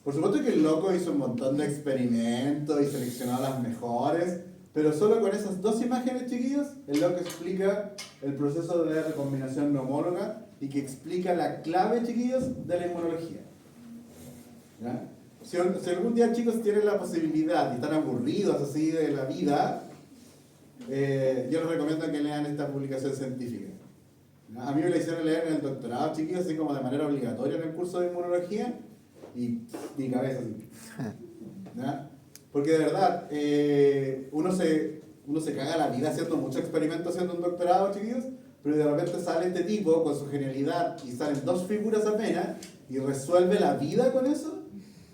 Por supuesto que el loco hizo un montón de experimentos y seleccionó las mejores, pero solo con esas dos imágenes, chiquillos, el loco explica el proceso de recombinación no homóloga y que explica la clave, chiquillos, de la inmunología. ¿Ya? Si algún día, chicos, tienen la posibilidad y están aburridos así de la vida, yo les recomiendo que lean esta publicación científica. ¿Ya? A mí me la hicieron leer en el doctorado, chiquillos, así como de manera obligatoria en el curso de inmunología, y mi cabeza así. ¿Ya? Porque de verdad, uno se caga la vida haciendo muchos experimentos haciendo un doctorado, chiquillos, pero de repente sale este tipo con su genialidad y salen dos figuras apenas y resuelve la vida con eso.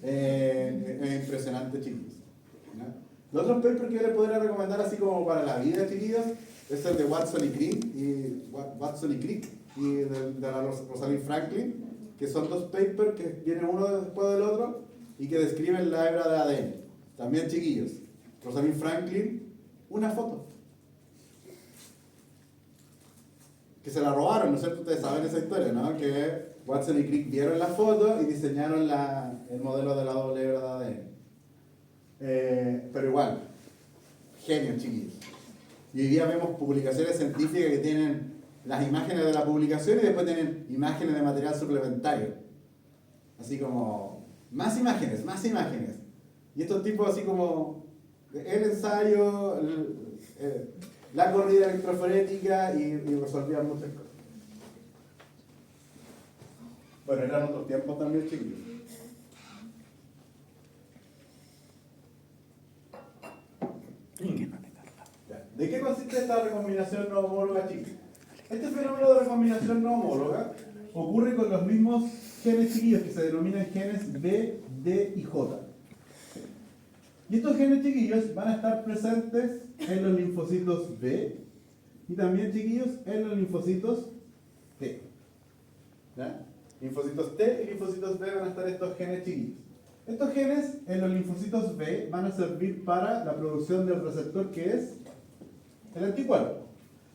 Es impresionante, chiquillos. ¿Ya? Los otros papers que yo les podría recomendar así como para la vida, chiquillos, es el de Watson y Crick y de la Rosalind Franklin, que son dos papers que vienen uno después del otro y que describen la hebra de ADN. También, chiquillos, Rosalind Franklin, una foto. Que se la robaron, ¿no es cierto? Ustedes saben esa historia, ¿no? Que Watson y Crick vieron la foto y diseñaron el modelo de la doble hebra de ADN. Pero igual, genios, chiquillos. Y hoy día vemos publicaciones científicas que tienen las imágenes de la publicación y después tienen imágenes de material suplementario. Así como, más imágenes, más imágenes. Y estos tipos así como, el ensayo, la corrida electroforética y resolvían muchas cosas. Bueno, eran otros tiempos también, chiquillos. ¿De qué consiste esta recombinación no homóloga, chicos? Este fenómeno de recombinación no homóloga ocurre con los mismos genes chiquillos que se denominan genes B, D y J. Y estos genes chiquillos van a estar presentes en los linfocitos B y también, chiquillos, en los linfocitos T. ¿Ya? Linfocitos T y linfocitos B van a estar estos genes chiquillos. Estos genes en los linfocitos B van a servir para la producción del receptor que es el anticuerpo.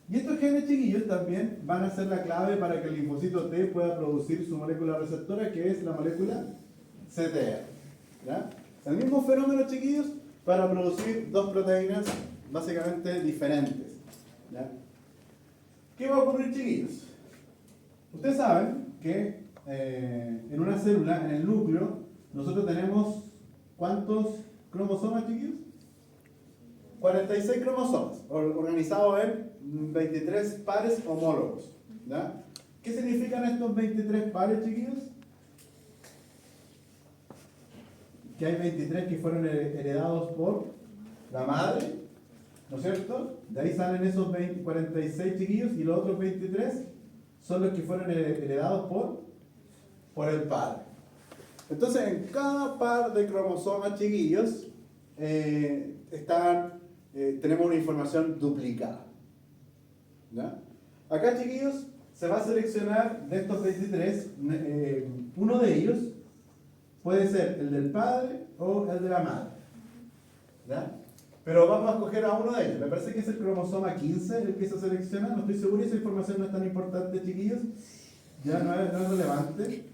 Y estos genes chiquillos también van a ser la clave para que el linfocito T pueda producir su molécula receptora, que es la molécula CTR. ¿Ya? El mismo fenómeno, chiquillos, para producir dos proteínas básicamente diferentes. ¿Ya? ¿Qué va a ocurrir, chiquillos? Ustedes saben que en una célula, en el núcleo, nosotros tenemos ¿cuántos cromosomas, chiquillos? 46 cromosomas, organizados en 23 pares homólogos. ¿Ya? ¿Qué significan estos 23 pares, chiquillos? Que hay 23 que fueron heredados por la madre, ¿no es cierto? De ahí salen esos 46 chiquillos y los otros 23 son los que fueron heredados por el padre. Entonces, en cada par de cromosomas, chiquillos, tenemos una información duplicada. ¿Ya? Acá, chiquillos, se va a seleccionar de estos 23, uno de ellos puede ser el del padre o el de la madre. ¿Ya? Pero vamos a escoger a uno de ellos. Me parece que es el cromosoma 15 el que se selecciona. No estoy seguro y esa información no es tan importante, chiquillos. Ya no es relevante.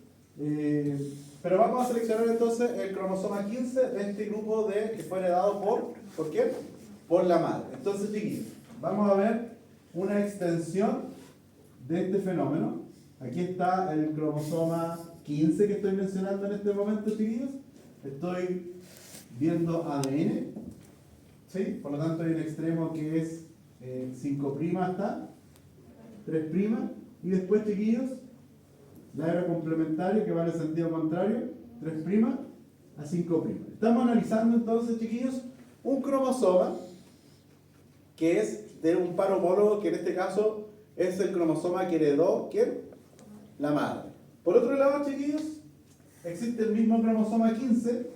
Pero vamos a seleccionar entonces el cromosoma 15 de este grupo que fue heredado ¿por qué? Por la madre. Entonces, chiquillos, vamos a ver una extensión de este fenómeno. Aquí está el cromosoma 15 que estoy mencionando en este momento, chiquillos. Estoy viendo ADN, ¿sí? Por lo tanto hay un extremo que es 5' hasta 3', y después, chiquillos, la hebra complementaria que va en el sentido contrario, 3' a 5'. Estamos analizando entonces, chiquillos, un cromosoma que es de un par homólogo, que en este caso es el cromosoma que heredó, ¿quién? La madre. Por otro lado, chiquillos, existe el mismo cromosoma 15,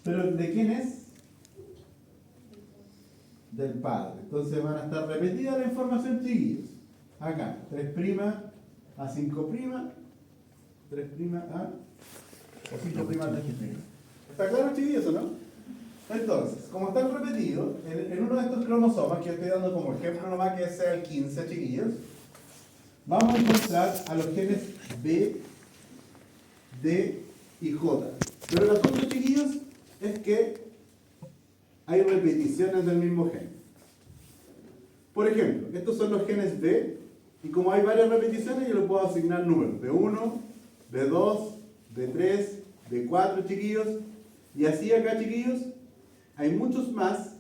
pero ¿de quién es? Del padre. Entonces van a estar repetidas la información, chiquillos. Acá, 3' a 5', 3' a 5' a 3'. ¿Está claro, chiquillos, o no? Entonces, como están repetidos, en uno de estos cromosomas, que estoy dando como ejemplo nomás que sea el 15, chiquillos, vamos a encontrar a los genes B, D y J. Pero el asunto, chiquillos, es que hay repeticiones del mismo gen. Por ejemplo, estos son los genes B, y como hay varias repeticiones, yo le puedo asignar números de 1, de 2, de 3, de 4, chiquillos, y así acá, chiquillos, hay muchos más.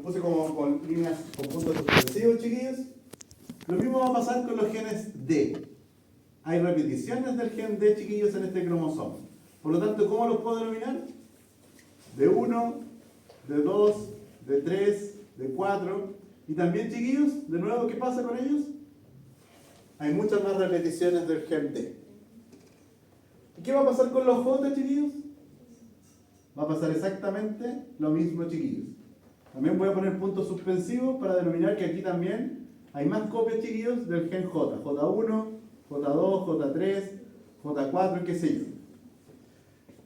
Puse como con líneas, con puntos suspensivos, chiquillos. Lo mismo va a pasar con los genes D. Hay repeticiones del gen D, chiquillos, en este cromosoma. Por lo tanto, ¿cómo los puedo denominar? De 1, de 2, de 3, de 4. Y también, chiquillos, de nuevo, ¿qué pasa con ellos? Hay muchas más repeticiones del gen D. ¿Y qué va a pasar con los J, chiquillos? Va a pasar exactamente lo mismo, chiquillos. También voy a poner puntos suspensivos para denominar que aquí también hay más copias, chiquillos, del gen J. J1, J2, J3, J4, qué sé yo.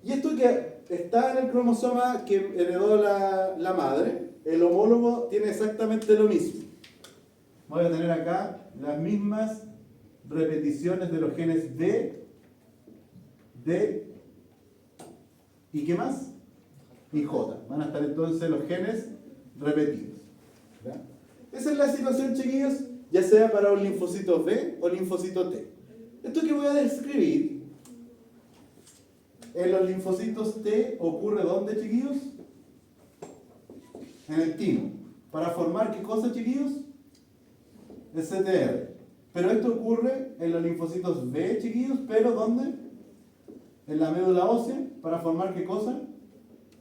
Y esto que está en el cromosoma que heredó la madre, el homólogo tiene exactamente lo mismo. Voy a tener acá las mismas repeticiones de los genes D, ¿y qué más? Y J. Van a estar entonces los genes repetidos. ¿Ya? Esa es la situación, chiquillos, ya sea para un linfocito B o linfocito T. Esto que voy a describir en los linfocitos T ocurre ¿dónde, chiquillos? En el timo. ¿Para formar qué cosa, chiquillos? El CTR. Pero esto ocurre en los linfocitos B, chiquillos, pero ¿dónde? En la médula ósea, ¿para formar qué cosa?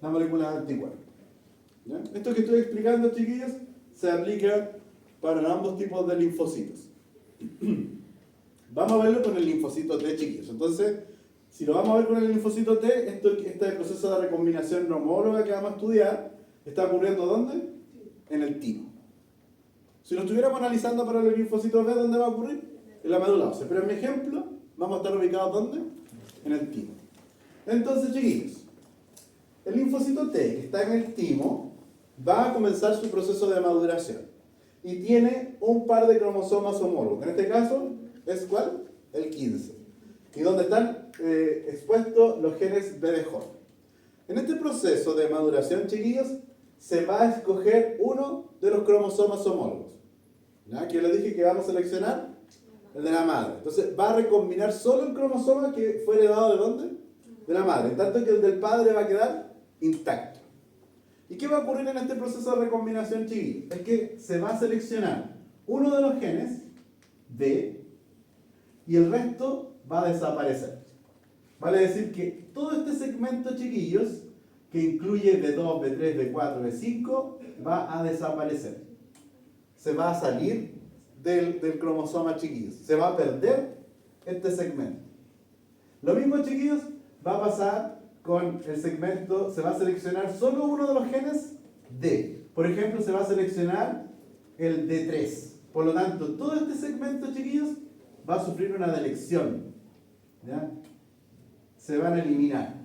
La molécula de anticuerpo. ¿Ya? Esto que estoy explicando, chiquillos, se aplica para ambos tipos de linfocitos. Vamos a verlo con el linfocito T, chiquillos. Entonces, si lo vamos a ver con el linfocito T, este proceso de recombinación homóloga que vamos a estudiar, ¿está ocurriendo dónde? En el timo. Si lo estuviéramos analizando para los linfocitos B, ¿dónde va a ocurrir? En la médula ósea. Pero en mi ejemplo, vamos a estar ubicados ¿dónde? En el timo. Entonces, chiquillos, el linfocito T que está en el timo va a comenzar su proceso de maduración y tiene un par de cromosomas homólogos. En este caso, ¿es cuál? El 15. Y donde están expuestos los genes BDJ. En este proceso de maduración, chiquillos, se va a escoger uno de los cromosomas homólogos. ¿Ya? Que yo les dije que vamos a seleccionar el de la madre. Entonces va a recombinar solo el cromosoma que fue heredado ¿de dónde? De la madre. En tanto que el del padre va a quedar intacto. ¿Y qué va a ocurrir en este proceso de recombinación, chiquillos? Es que se va a seleccionar uno de los genes B y el resto va a desaparecer. Vale decir que todo este segmento, chiquillos, que incluye B2, B3, B4, B5, va a desaparecer. Se va a salir del cromosoma, chiquillos. Se va a perder este segmento. Lo mismo, chiquillos, va a pasar con el segmento, se va a seleccionar solo uno de los genes D. Por ejemplo, se va a seleccionar el D3. Por lo tanto, todo este segmento, chiquillos, va a sufrir una delección. ¿Ya? Se van a eliminar.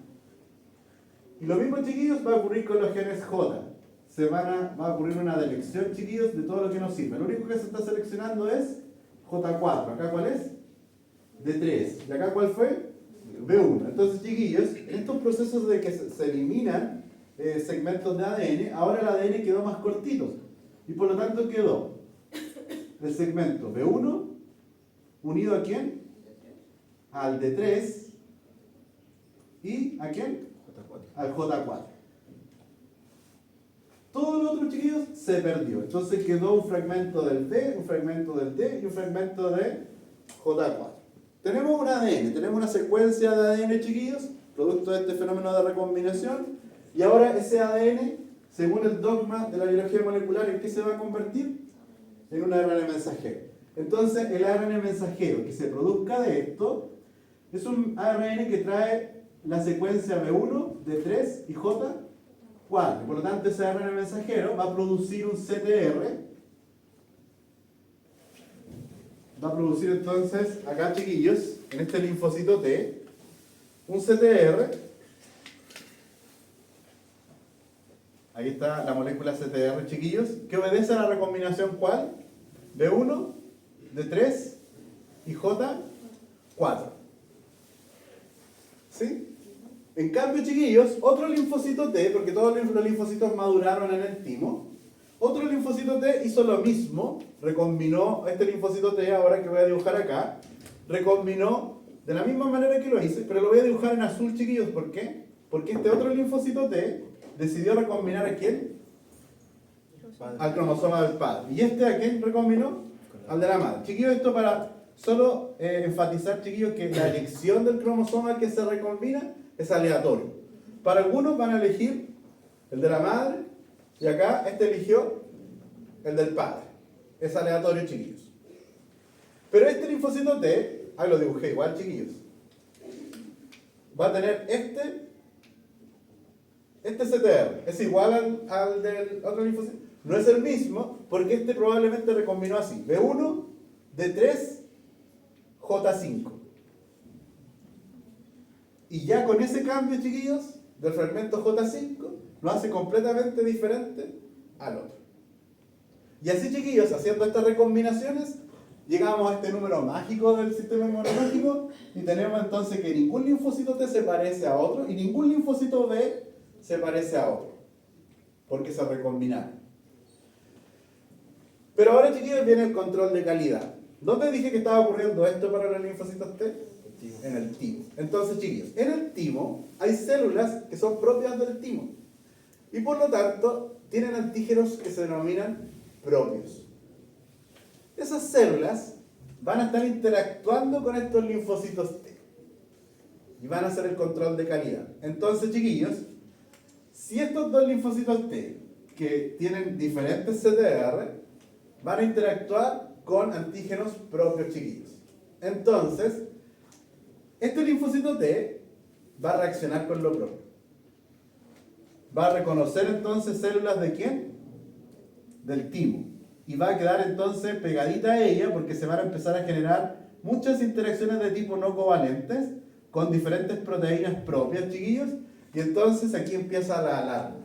Y lo mismo, chiquillos, va a ocurrir con los genes J. Va a ocurrir una delección, chiquillos, de todo lo que nos sirve. Lo único que se está seleccionando es J4. ¿Acá cuál es? D3. ¿Y acá cuál fue? B1. Entonces, chiquillos, en estos procesos de que se eliminan segmentos de ADN, ahora el ADN quedó más cortito. Y por lo tanto quedó el segmento B1 unido ¿a quién? Al D3. ¿Y a quién? Al J4. Todo lo otro, chiquillos, se perdió. Entonces quedó un fragmento del B, un fragmento del D y un fragmento de J4. Tenemos un ADN, tenemos una secuencia de ADN, chiquillos, producto de este fenómeno de recombinación. Y ahora ese ADN, según el dogma de la biología molecular, ¿en qué se va a convertir? En un ARN mensajero. Entonces, el ARN mensajero que se produzca de esto es un ARN que trae la secuencia B1, D3 y J4. Por lo tanto, ese ARN mensajero va a producir un CTR. Va a producir entonces, acá, chiquillos, en este linfocito T, un CTR. Ahí está la molécula CTR, chiquillos, que obedece a la recombinación ¿cuál? B1, D3 y J4. ¿Sí? En cambio, chiquillos, otro linfocito T, porque todos los linfocitos maduraron en el timo, otro linfocito T hizo lo mismo, recombinó este linfocito T, ahora que voy a dibujar acá, recombinó de la misma manera que lo hice, pero lo voy a dibujar en azul, chiquillos. ¿Por qué? Porque este otro linfocito T decidió recombinar ¿a quién? Al cromosoma del padre. ¿Y este a quién recombinó? Al de la madre. Chiquillos, esto para solo enfatizar, chiquillos, que la elección del cromosoma al que se recombina es aleatorio. Para algunos van a elegir el de la madre y acá este eligió el del padre. Es aleatorio, chiquillos. Pero este linfocito T, ahí lo dibujé igual, chiquillos, va a tener este CTR. Es igual al del otro linfocito. No es el mismo porque este probablemente recombinó así. B1, D3, J5. Y ya con ese cambio, chiquillos, del fragmento J5, lo hace completamente diferente al otro. Y así, chiquillos, haciendo estas recombinaciones, llegamos a este número mágico del sistema inmunológico y tenemos entonces que ningún linfocito T se parece a otro y ningún linfocito B se parece a otro, porque se recombinaron. Pero ahora, chiquillos, viene el control de calidad. ¿Dónde dije que estaba ocurriendo esto para los linfocitos T? En el timo. Entonces, chiquillos, en el timo hay células que son propias del timo. Y por lo tanto, tienen antígenos que se denominan propios. Esas células van a estar interactuando con estos linfocitos T. Y van a hacer el control de calidad. Entonces, chiquillos, si estos dos linfocitos T, que tienen diferentes CTR, van a interactuar con antígenos propios, chiquillos. Entonces, este linfocito T va a reaccionar con lo propio. Va a reconocer entonces células de quién? Del timo. Y va a quedar entonces pegadita a ella porque se van a empezar a generar muchas interacciones de tipo no covalentes con diferentes proteínas propias, chiquillos. Y entonces aquí empieza la alarma.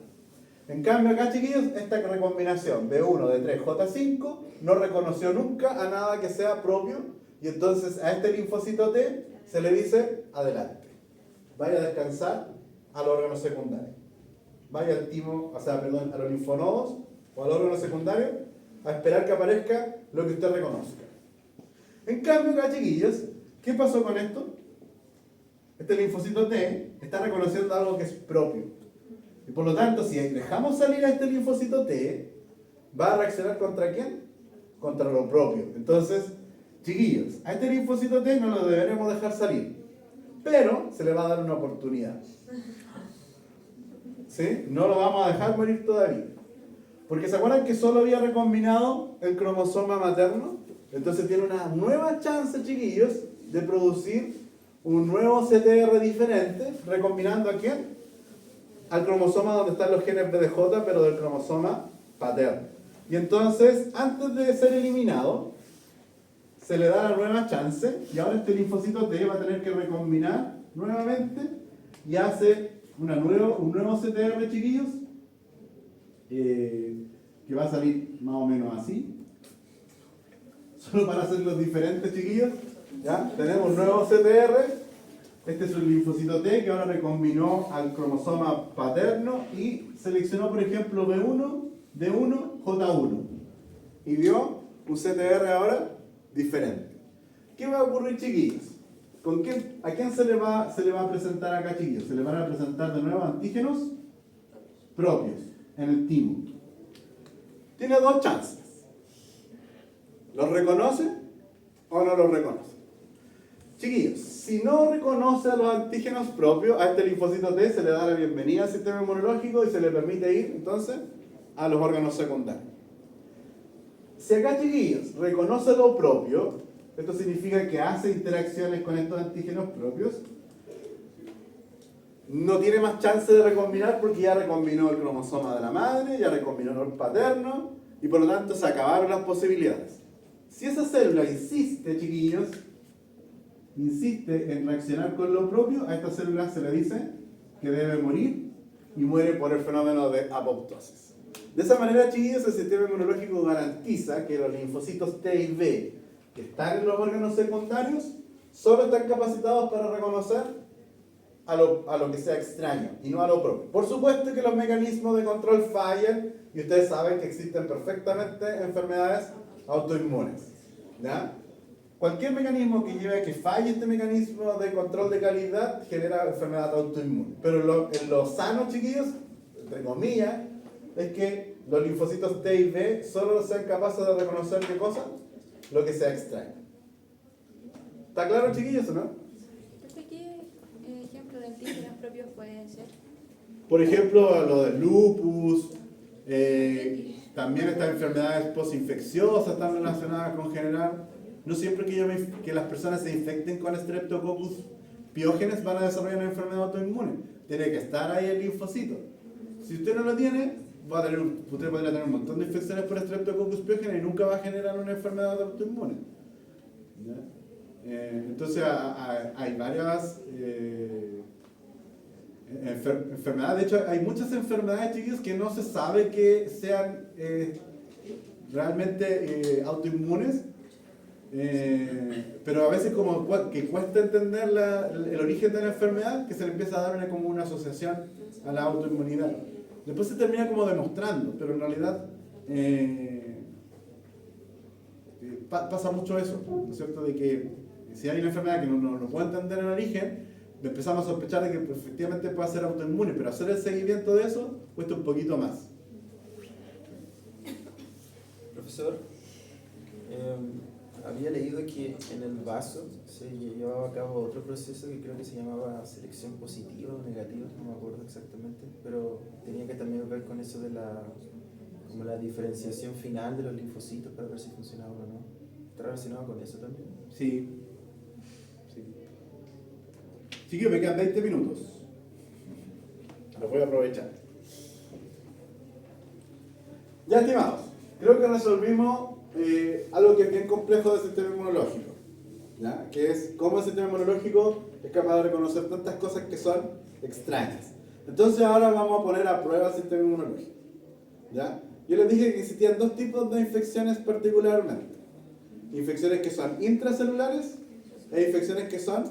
En cambio acá, chiquillos, esta recombinación B1 de 3J5 no reconoció nunca a nada que sea propio. Y entonces a este linfocito T se le dice adelante. Vaya a descansar al órgano secundario. Vaya al timo, o sea, perdón, a los linfonodos o al órgano secundario a esperar que aparezca lo que usted reconozca. En cambio acá, chiquillos, ¿qué pasó con esto? Este linfocito T está reconociendo algo que es propio. Y por lo tanto, si dejamos salir a este linfocito T, va a reaccionar ¿contra quién? Contra lo propio. Entonces, chiquillos, a este linfocito T no lo deberemos dejar salir. Pero se le va a dar una oportunidad. ¿Sí? No lo vamos a dejar morir todavía. Porque ¿se acuerdan que solo había recombinado el cromosoma materno? Entonces tiene una nueva chance, chiquillos, de producir un nuevo CTR diferente, recombinando ¿a quién? Al cromosoma donde están los genes BDJ, pero del cromosoma paterno. Y entonces, antes de ser eliminado, se le da la nueva chance, y ahora este linfocito T va a tener que recombinar nuevamente, y hace un nuevo CTR, chiquillos, que va a salir más o menos así. Solo para hacerlos diferentes, chiquillos. ¿Ya? Tenemos un nuevo CTR. Este es un linfocito T que ahora recombinó al cromosoma paterno y seleccionó, por ejemplo, B1, D1, J1. Y vio un CTR ahora diferente. ¿Qué va a ocurrir, chiquillos? ¿A quién se le va a presentar acá, chiquillos? Se le van a presentar de nuevo antígenos propios en el timo. Tiene dos chances. ¿Los reconoce o no los reconoce? Chiquillos, si no reconoce a los antígenos propios, a este linfocito T se le da la bienvenida al sistema inmunológico y se le permite ir, entonces, a los órganos secundarios. Si acá, chiquillos, reconoce lo propio, esto significa que hace interacciones con estos antígenos propios, no tiene más chance de recombinar porque ya recombinó el cromosoma de la madre, ya recombinó el paterno, y por lo tanto se acabaron las posibilidades. Si esa célula insiste, chiquillos, insiste en reaccionar con lo propio, a esta célula se le dice que debe morir y muere por el fenómeno de apoptosis. De esa manera, chiquillos, el sistema inmunológico garantiza que los linfocitos T y B que están en los órganos secundarios solo están capacitados para reconocer a lo que sea extraño y no a lo propio. Por supuesto que los mecanismos de control fallan y ustedes saben que existen perfectamente enfermedades autoinmunes. ¿Ya? Cualquier mecanismo que lleve a que falle este mecanismo de control de calidad genera enfermedad autoinmune. Pero en lo sano, chiquillos, entre comillas, es que los linfocitos T y B solo sean capaces de reconocer ¿qué cosa? Lo que sea extraño. ¿Está claro, chiquillos, o no? ¿Qué ejemplo de antígenos propios pueden ser? Por ejemplo, lo del lupus, también estas enfermedades postinfecciosas están relacionadas con generar. No siempre que las personas se infecten con Streptococcus piógenes van a desarrollar una enfermedad autoinmune. Tiene que estar ahí el linfocito. Si usted no lo tiene, usted podría tener un montón de infecciones por Streptococcus piógenes y nunca va a generar una enfermedad autoinmune. Entonces hay varias enfermedades. De hecho, hay muchas enfermedades, chiquillos, que no se sabe que sean realmente autoinmunes. Pero a veces como que cuesta entender el origen de la enfermedad, que se le empieza a dar como una asociación a la autoinmunidad. Después se termina como demostrando, pero en realidad pasa mucho eso, ¿no es cierto? De que si hay una enfermedad que no puede entender el origen, empezamos a sospechar de que pues, efectivamente puede ser autoinmune, pero hacer el seguimiento de eso cuesta un poquito más. Profesor, había leído que en el vaso se llevaba a cabo otro proceso que creo que se llamaba selección positiva o negativa, no me acuerdo exactamente, pero tenía que también ver con eso de como la diferenciación final de los linfocitos para ver si funcionaba o no. ¿Está relacionado con eso también? Sí. Chiquillos, me quedan 20 minutos. Los voy a aprovechar. Ya, estimados, creo que resolvimos algo que es bien complejo del sistema inmunológico, ¿ya? Que es cómo el sistema inmunológico es capaz de reconocer tantas cosas que son extrañas. Entonces ahora vamos a poner a prueba el sistema inmunológico, ¿ya? Yo les dije que existían dos tipos de infecciones particularmente. Infecciones que son intracelulares e infecciones que son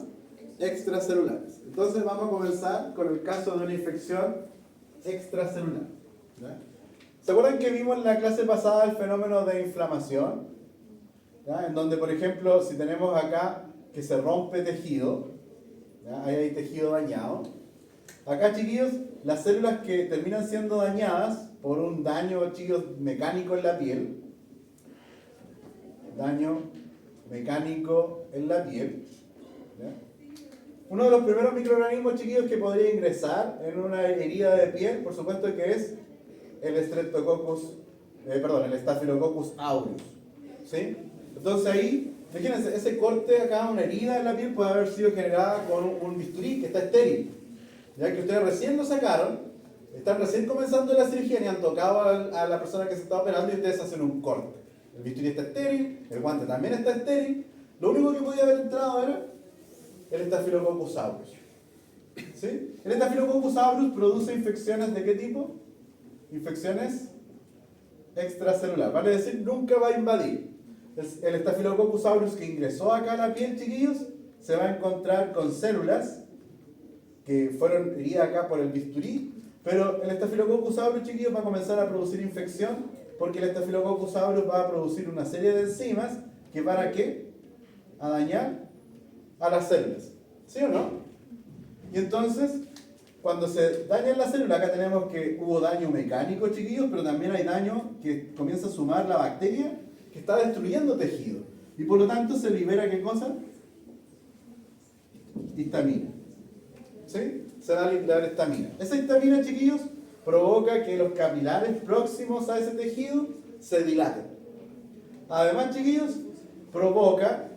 extracelulares. Entonces vamos a comenzar con el caso de una infección extracelular, ¿ya? ¿Se acuerdan que vimos en la clase pasada el fenómeno de inflamación? ¿Ya? En donde, por ejemplo, si tenemos acá que se rompe tejido, ¿ya? Ahí hay tejido dañado. Acá, chiquillos, las células que terminan siendo dañadas por un daño, chiquillos, mecánico en la piel, daño mecánico en la piel, ¿ya? Uno de los primeros microorganismos, chiquillos, que podría ingresar en una herida de piel, por supuesto que es el Staphylococcus aureus, ¿sí? Entonces ahí, fíjense, ese corte acá, una herida en la piel puede haber sido generada con un bisturí que está estéril, ya que ustedes recién lo sacaron, están recién comenzando la cirugía y han tocado a la persona que se está operando y ustedes hacen un corte. El bisturí está estéril, el guante también está estéril, lo único que podía haber entrado era el Staphylococcus aureus, ¿sí? El Staphylococcus aureus produce infecciones ¿de qué tipo? Infecciones extracelulares, vale decir, nunca va a invadir. El Staphylococcus aureus que ingresó acá a la piel, chiquillos, se va a encontrar con células que fueron heridas acá por el bisturí, pero el Staphylococcus aureus, chiquillos, va a comenzar a producir infección porque el Staphylococcus aureus va a producir una serie de enzimas que van a ¿qué? A dañar a las células, ¿sí o no? Y entonces, cuando se daña la célula, acá tenemos que hubo daño mecánico, chiquillos, pero también hay daño que comienza a sumar la bacteria que está destruyendo tejido. Y por lo tanto se libera, ¿qué cosa? Histamina. ¿Sí? Se va a liberar histamina. Esa histamina, chiquillos, provoca que los capilares próximos a ese tejido se dilaten. Además, chiquillos, provoca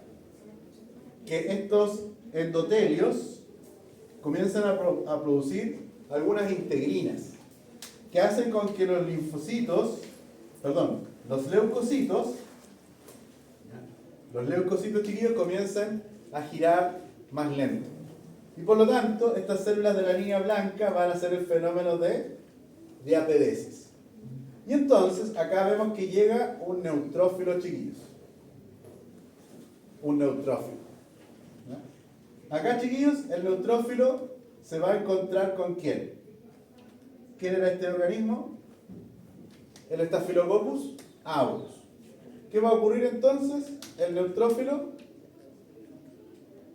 que estos endotelios comienzan a producir algunas integrinas que hacen con que los leucocitos chiquillos comiencen a girar más lento. Y por lo tanto, estas células de la línea blanca van a hacer el fenómeno de diapedesis. Y entonces, acá vemos que llega un neutrófilo, chiquillos. Un neutrófilo. Acá, chiquillos, el neutrófilo se va a encontrar con ¿quién? ¿Quién era este organismo? El Staphylococcus aureus. ¿Qué va a ocurrir entonces? El neutrófilo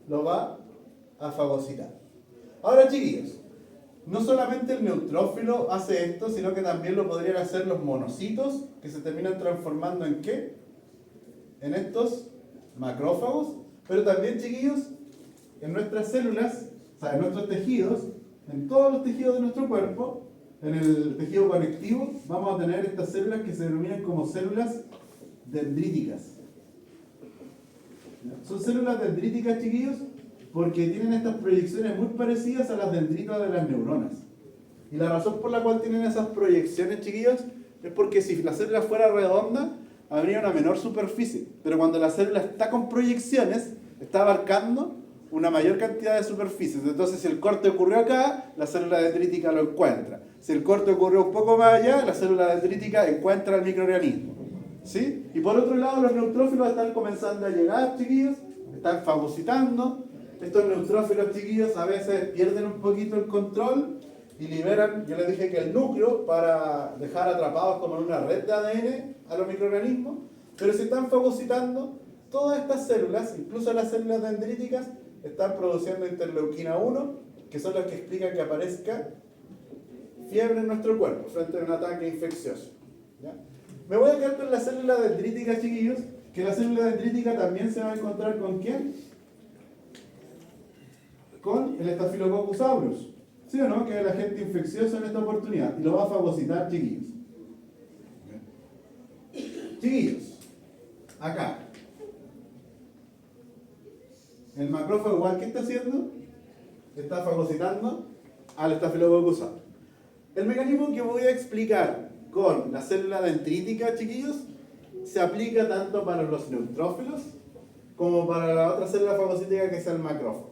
lo va a fagocitar. Ahora, chiquillos, no solamente el neutrófilo hace esto, sino que también lo podrían hacer los monocitos, que se terminan transformando ¿en qué? En estos macrófagos, pero también, chiquillos, en nuestras células, o sea, en nuestros tejidos, en todos los tejidos de nuestro cuerpo, en el tejido conectivo, vamos a tener estas células que se denominan como células dendríticas. Son células dendríticas, chiquillos, porque tienen estas proyecciones muy parecidas a las dendritas de las neuronas. Y la razón por la cual tienen esas proyecciones, chiquillos, es porque si la célula fuera redonda, habría una menor superficie. Pero cuando la célula está con proyecciones, está abarcando una mayor cantidad de superficies. Entonces, si el corte ocurrió acá, la célula dendrítica lo encuentra. Si el corte ocurrió un poco más allá, la célula dendrítica encuentra el microorganismo. ¿Sí? Y por otro lado, los neutrófilos están comenzando a llegar, chiquillos, están fagocitando. Estos neutrófilos, chiquillos, a veces pierden un poquito el control y liberan, yo les dije que el núcleo, para dejar atrapados como en una red de ADN a los microorganismos, Pero si están fagocitando, todas estas células, incluso las células dendríticas, están produciendo interleuquina 1, que son las que explican que aparezca fiebre en nuestro cuerpo frente a un ataque infeccioso. ¿Ya? Me voy a quedar con la célula dendrítica, chiquillos, que la célula dendrítica también se va a encontrar ¿con quién? Con el Staphylococcus aureus. ¿Sí o no? Que es el agente infeccioso en esta oportunidad. Y lo va a fagocitar, chiquillos. Chiquillos, acá. El macrófago igual, ¿qué está haciendo? Está fagocitando al Staphylococcus aureus. El mecanismo que voy a explicar con la célula dendrítica, chiquillos, se aplica tanto para los neutrófilos como para la otra célula fagocítica que es el macrófago.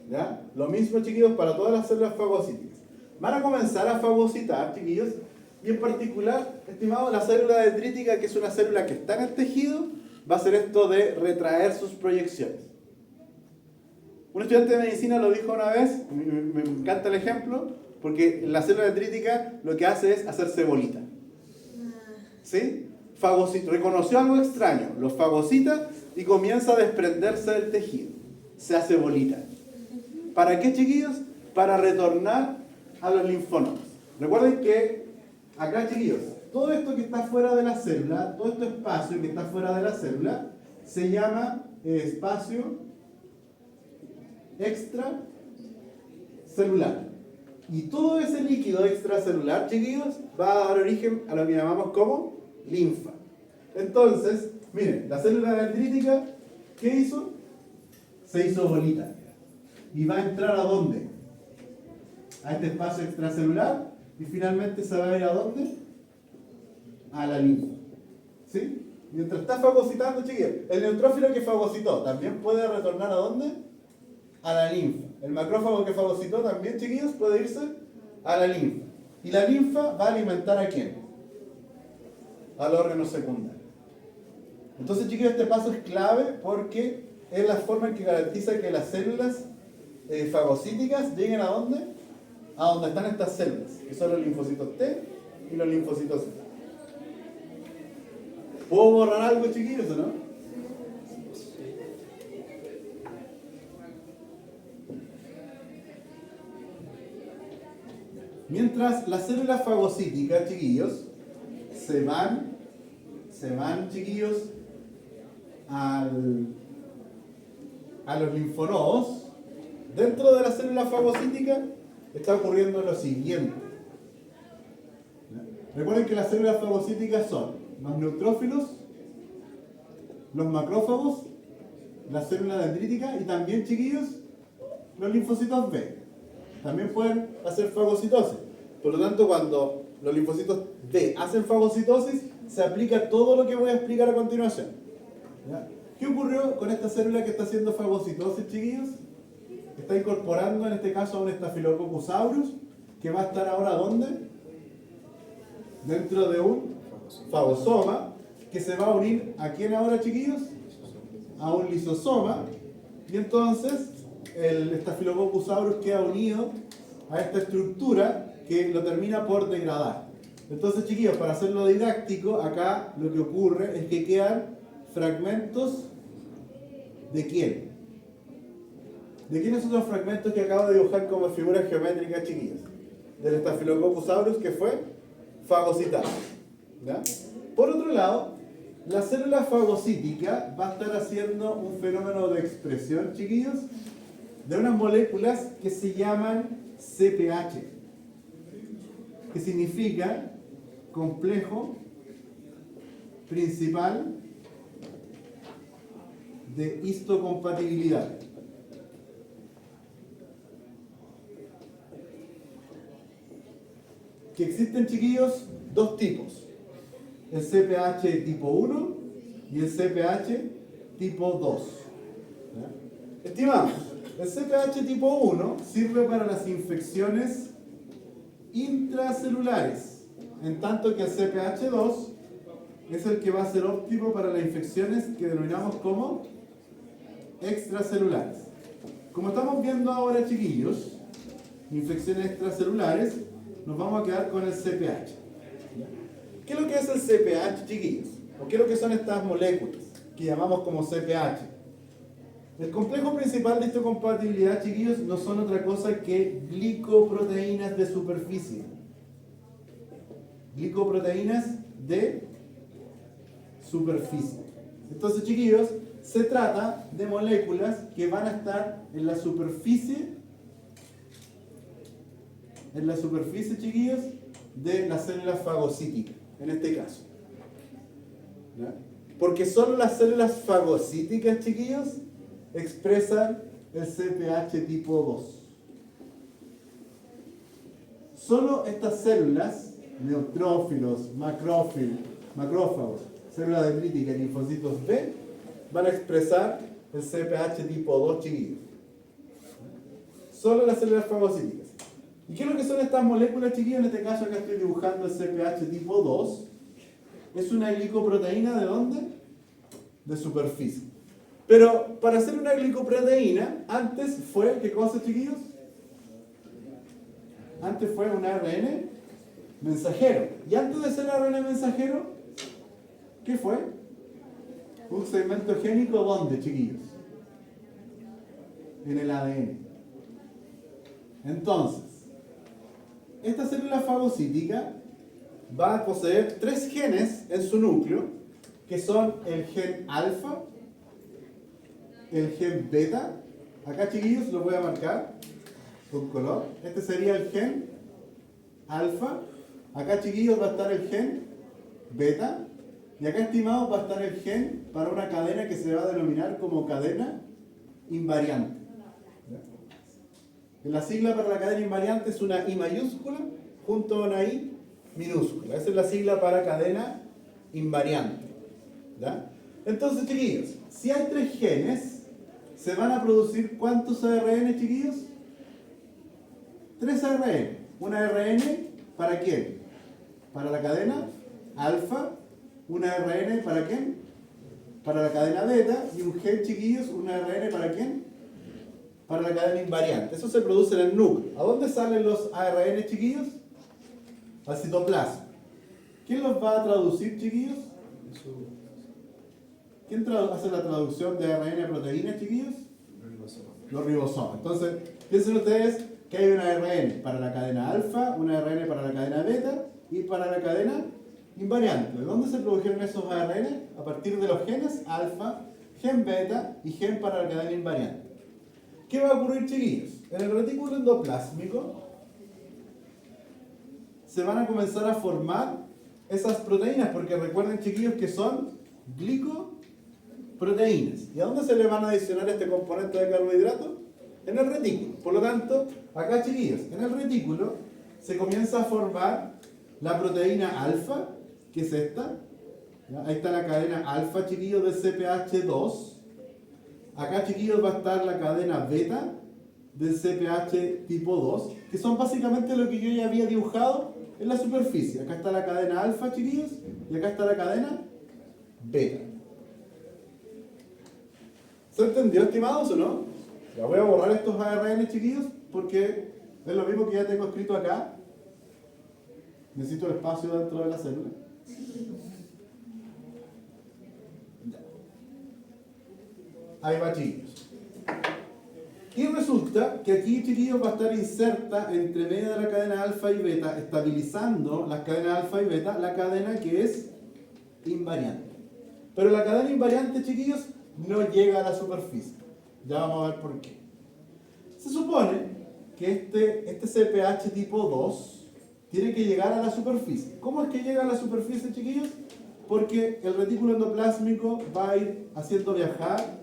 ¿Ya? Lo mismo, chiquillos, para todas las células fagocíticas. Van a comenzar a fagocitar, chiquillos, y en particular, estimados, la célula dendrítica, que es una célula que está en el tejido, va a hacer esto de retraer sus proyecciones. Un estudiante de medicina lo dijo una vez, me encanta el ejemplo, porque la célula dendrítica lo que hace es hacerse bolita. ¿Sí? Reconoció algo extraño, lo fagocita y comienza a desprenderse del tejido. Se hace bolita. ¿Para qué, chiquillos? Para retornar a los linfonodos. Recuerden que acá, chiquillos, todo esto que está fuera de la célula, todo este espacio que está fuera de la célula, se llama espacio extracelular. Y todo ese líquido extracelular, chiquillos, va a dar origen a lo que llamamos como linfa. Entonces, miren, la célula dendrítica, ¿qué hizo? Se hizo bolita. ¿Y va a entrar a dónde? A este espacio extracelular. Y finalmente se va a ir a dónde? A la linfa. ¿Sí? Mientras está fagocitando, chiquillos, el neutrófilo que fagocitó también puede retornar a dónde? A la linfa. El macrófago que fagocitó también, chiquillos, puede irse a la linfa. Y la linfa va a alimentar ¿a quién? Al órgano secundario. Entonces, chiquillos, este paso es clave porque es la forma en que garantiza que las células fagocíticas lleguen ¿a dónde? A donde están estas células, que son los linfocitos T y los linfocitos Z. ¿Puedo borrar algo, chiquillos, o no? Mientras las células fagocíticas, chiquillos, se van, chiquillos, a los linfonodos, dentro de la célula fagocítica está ocurriendo lo siguiente. Recuerden que las células fagocíticas son los neutrófilos, los macrófagos, la célula dendrítica y también, chiquillos, los linfocitos B. También pueden hacer fagocitosis. Por lo tanto, cuando los linfocitos B hacen fagocitosis, se aplica todo lo que voy a explicar a continuación. ¿Ya? ¿Qué ocurrió con esta célula que está haciendo fagocitosis, chiquillos? Está incorporando en este caso a un Staphylococcus aureus, que va a estar ahora ¿dónde? Dentro de un fagosoma, que se va a unir ¿a quién ahora, chiquillos? A un lisosoma. Y entonces el Staphylococcus aureus queda unido a esta estructura que lo termina por degradar. Entonces, chiquillos, para hacerlo didáctico, acá lo que ocurre es que quedan fragmentos ¿de quién? ¿De quiénes son los fragmentos que acabo de dibujar como figuras geométricas, chiquillos? Del Staphylococcus aureus que fue fagocitado. ¿Ya? Por otro lado, la célula fagocítica va a estar haciendo un fenómeno de expresión, chiquillos, de unas moléculas que se llaman CPH, que significa complejo principal de histocompatibilidad. Que existen, chiquillos, dos tipos: el CPH tipo 1 y el CPH tipo 2. ¿Ya? Estimamos, el CPH tipo 1 sirve para las infecciones intracelulares, en tanto que el CPH2 es el que va a ser óptimo para las infecciones que denominamos como extracelulares. Como estamos viendo ahora, chiquillos, infecciones extracelulares, nos vamos a quedar con el CPH. ¿Qué es lo que es el CPH, chiquillos? ¿O qué es lo que son estas moléculas? Que llamamos como CPH. El complejo principal de histocompatibilidad, chiquillos, no son otra cosa que glicoproteínas de superficie. Glicoproteínas de superficie. Entonces, chiquillos, se trata de moléculas que van a estar en la superficie, chiquillos, de las células fagocíticas, en este caso. ¿Ya? Porque solo las células fagocíticas, chiquillos, expresan el CPH tipo 2. Solo estas células, neutrófilos, macrófagos, células dendríticas y linfocitos B, van a expresar el CPH tipo 2, chiquillos. Solo las células fagocíticas. ¿Y qué es lo que son estas moléculas, chiquillos? En este caso acá estoy dibujando el CPH tipo 2. Es una glicoproteína, ¿de dónde? De superficie. Pero para hacer una glicoproteína, antes fue, ¿qué cosa, chiquillos? Antes fue un ARN mensajero. Y antes de ser ARN mensajero, ¿qué fue? Un segmento génico, ¿dónde, chiquillos? En el ADN. Entonces, esta célula fagocítica va a poseer 3 genes en su núcleo, que son el gen alfa, el gen beta. Acá, chiquillos, lo voy a marcar con color. Este sería el gen alfa. Acá, chiquillos, va a estar el gen beta. Y acá, estimados, va a estar el gen para una cadena que se va a denominar como cadena invariante. La sigla para la cadena invariante es una I mayúscula junto a una I minúscula. Esa es la sigla para cadena invariante. ¿Ya? Entonces, chiquillos, si hay 3 genes, ¿se van a producir cuántos ARN, chiquillos? 3 ARN. Un ARN, ¿para quién? Para la cadena alfa. Un ARN, ¿para quién? Para la cadena beta. Y un gen, chiquillos, un ARN, ¿para quién? Para la cadena invariante. Eso se produce en el núcleo. ¿A dónde salen los ARN, chiquillos? Al citoplasma. ¿Quién los va a traducir, chiquillos? ¿Quién hace la traducción de ARN a proteínas, chiquillos? Los ribosomas. Entonces, piensen ustedes que hay un ARN para la cadena alfa, un ARN para la cadena beta y para la cadena invariante. ¿De dónde se produjeron esos ARN? A partir de los genes alfa, gen beta y gen para la cadena invariante. ¿Qué va a ocurrir, chiquillos? En el retículo endoplásmico se van a comenzar a formar esas proteínas, porque recuerden, chiquillos, que son glicoproteínas. ¿Y a dónde se le van a adicionar este componente de carbohidrato? En el retículo. Por lo tanto, acá, chiquillos, en el retículo se comienza a formar la proteína alfa, que es esta. ¿Ya? Ahí está la cadena alfa, chiquillos, de CPH2. Acá, chiquillos, va a estar la cadena beta del CPH tipo 2, que son básicamente lo que yo ya había dibujado en la superficie. Acá está la cadena alfa, chiquillos, y acá está la cadena beta. ¿Se entendió, estimados, o no? Ya voy a borrar estos ARN, chiquillos, porque es lo mismo que ya tengo escrito acá. Necesito el espacio dentro de la célula. Ahí va, chiquillos. Y resulta que aquí, chiquillos, va a estar inserta entre medio de la cadena alfa y beta, estabilizando las cadenas alfa y beta, la cadena que es invariante. Pero la cadena invariante, chiquillos, no llega a la superficie. Ya vamos a ver por qué. Se supone que este CPH tipo 2 tiene que llegar a la superficie. ¿Cómo es que llega a la superficie, chiquillos? Porque el retículo endoplásmico va a ir haciendo viajar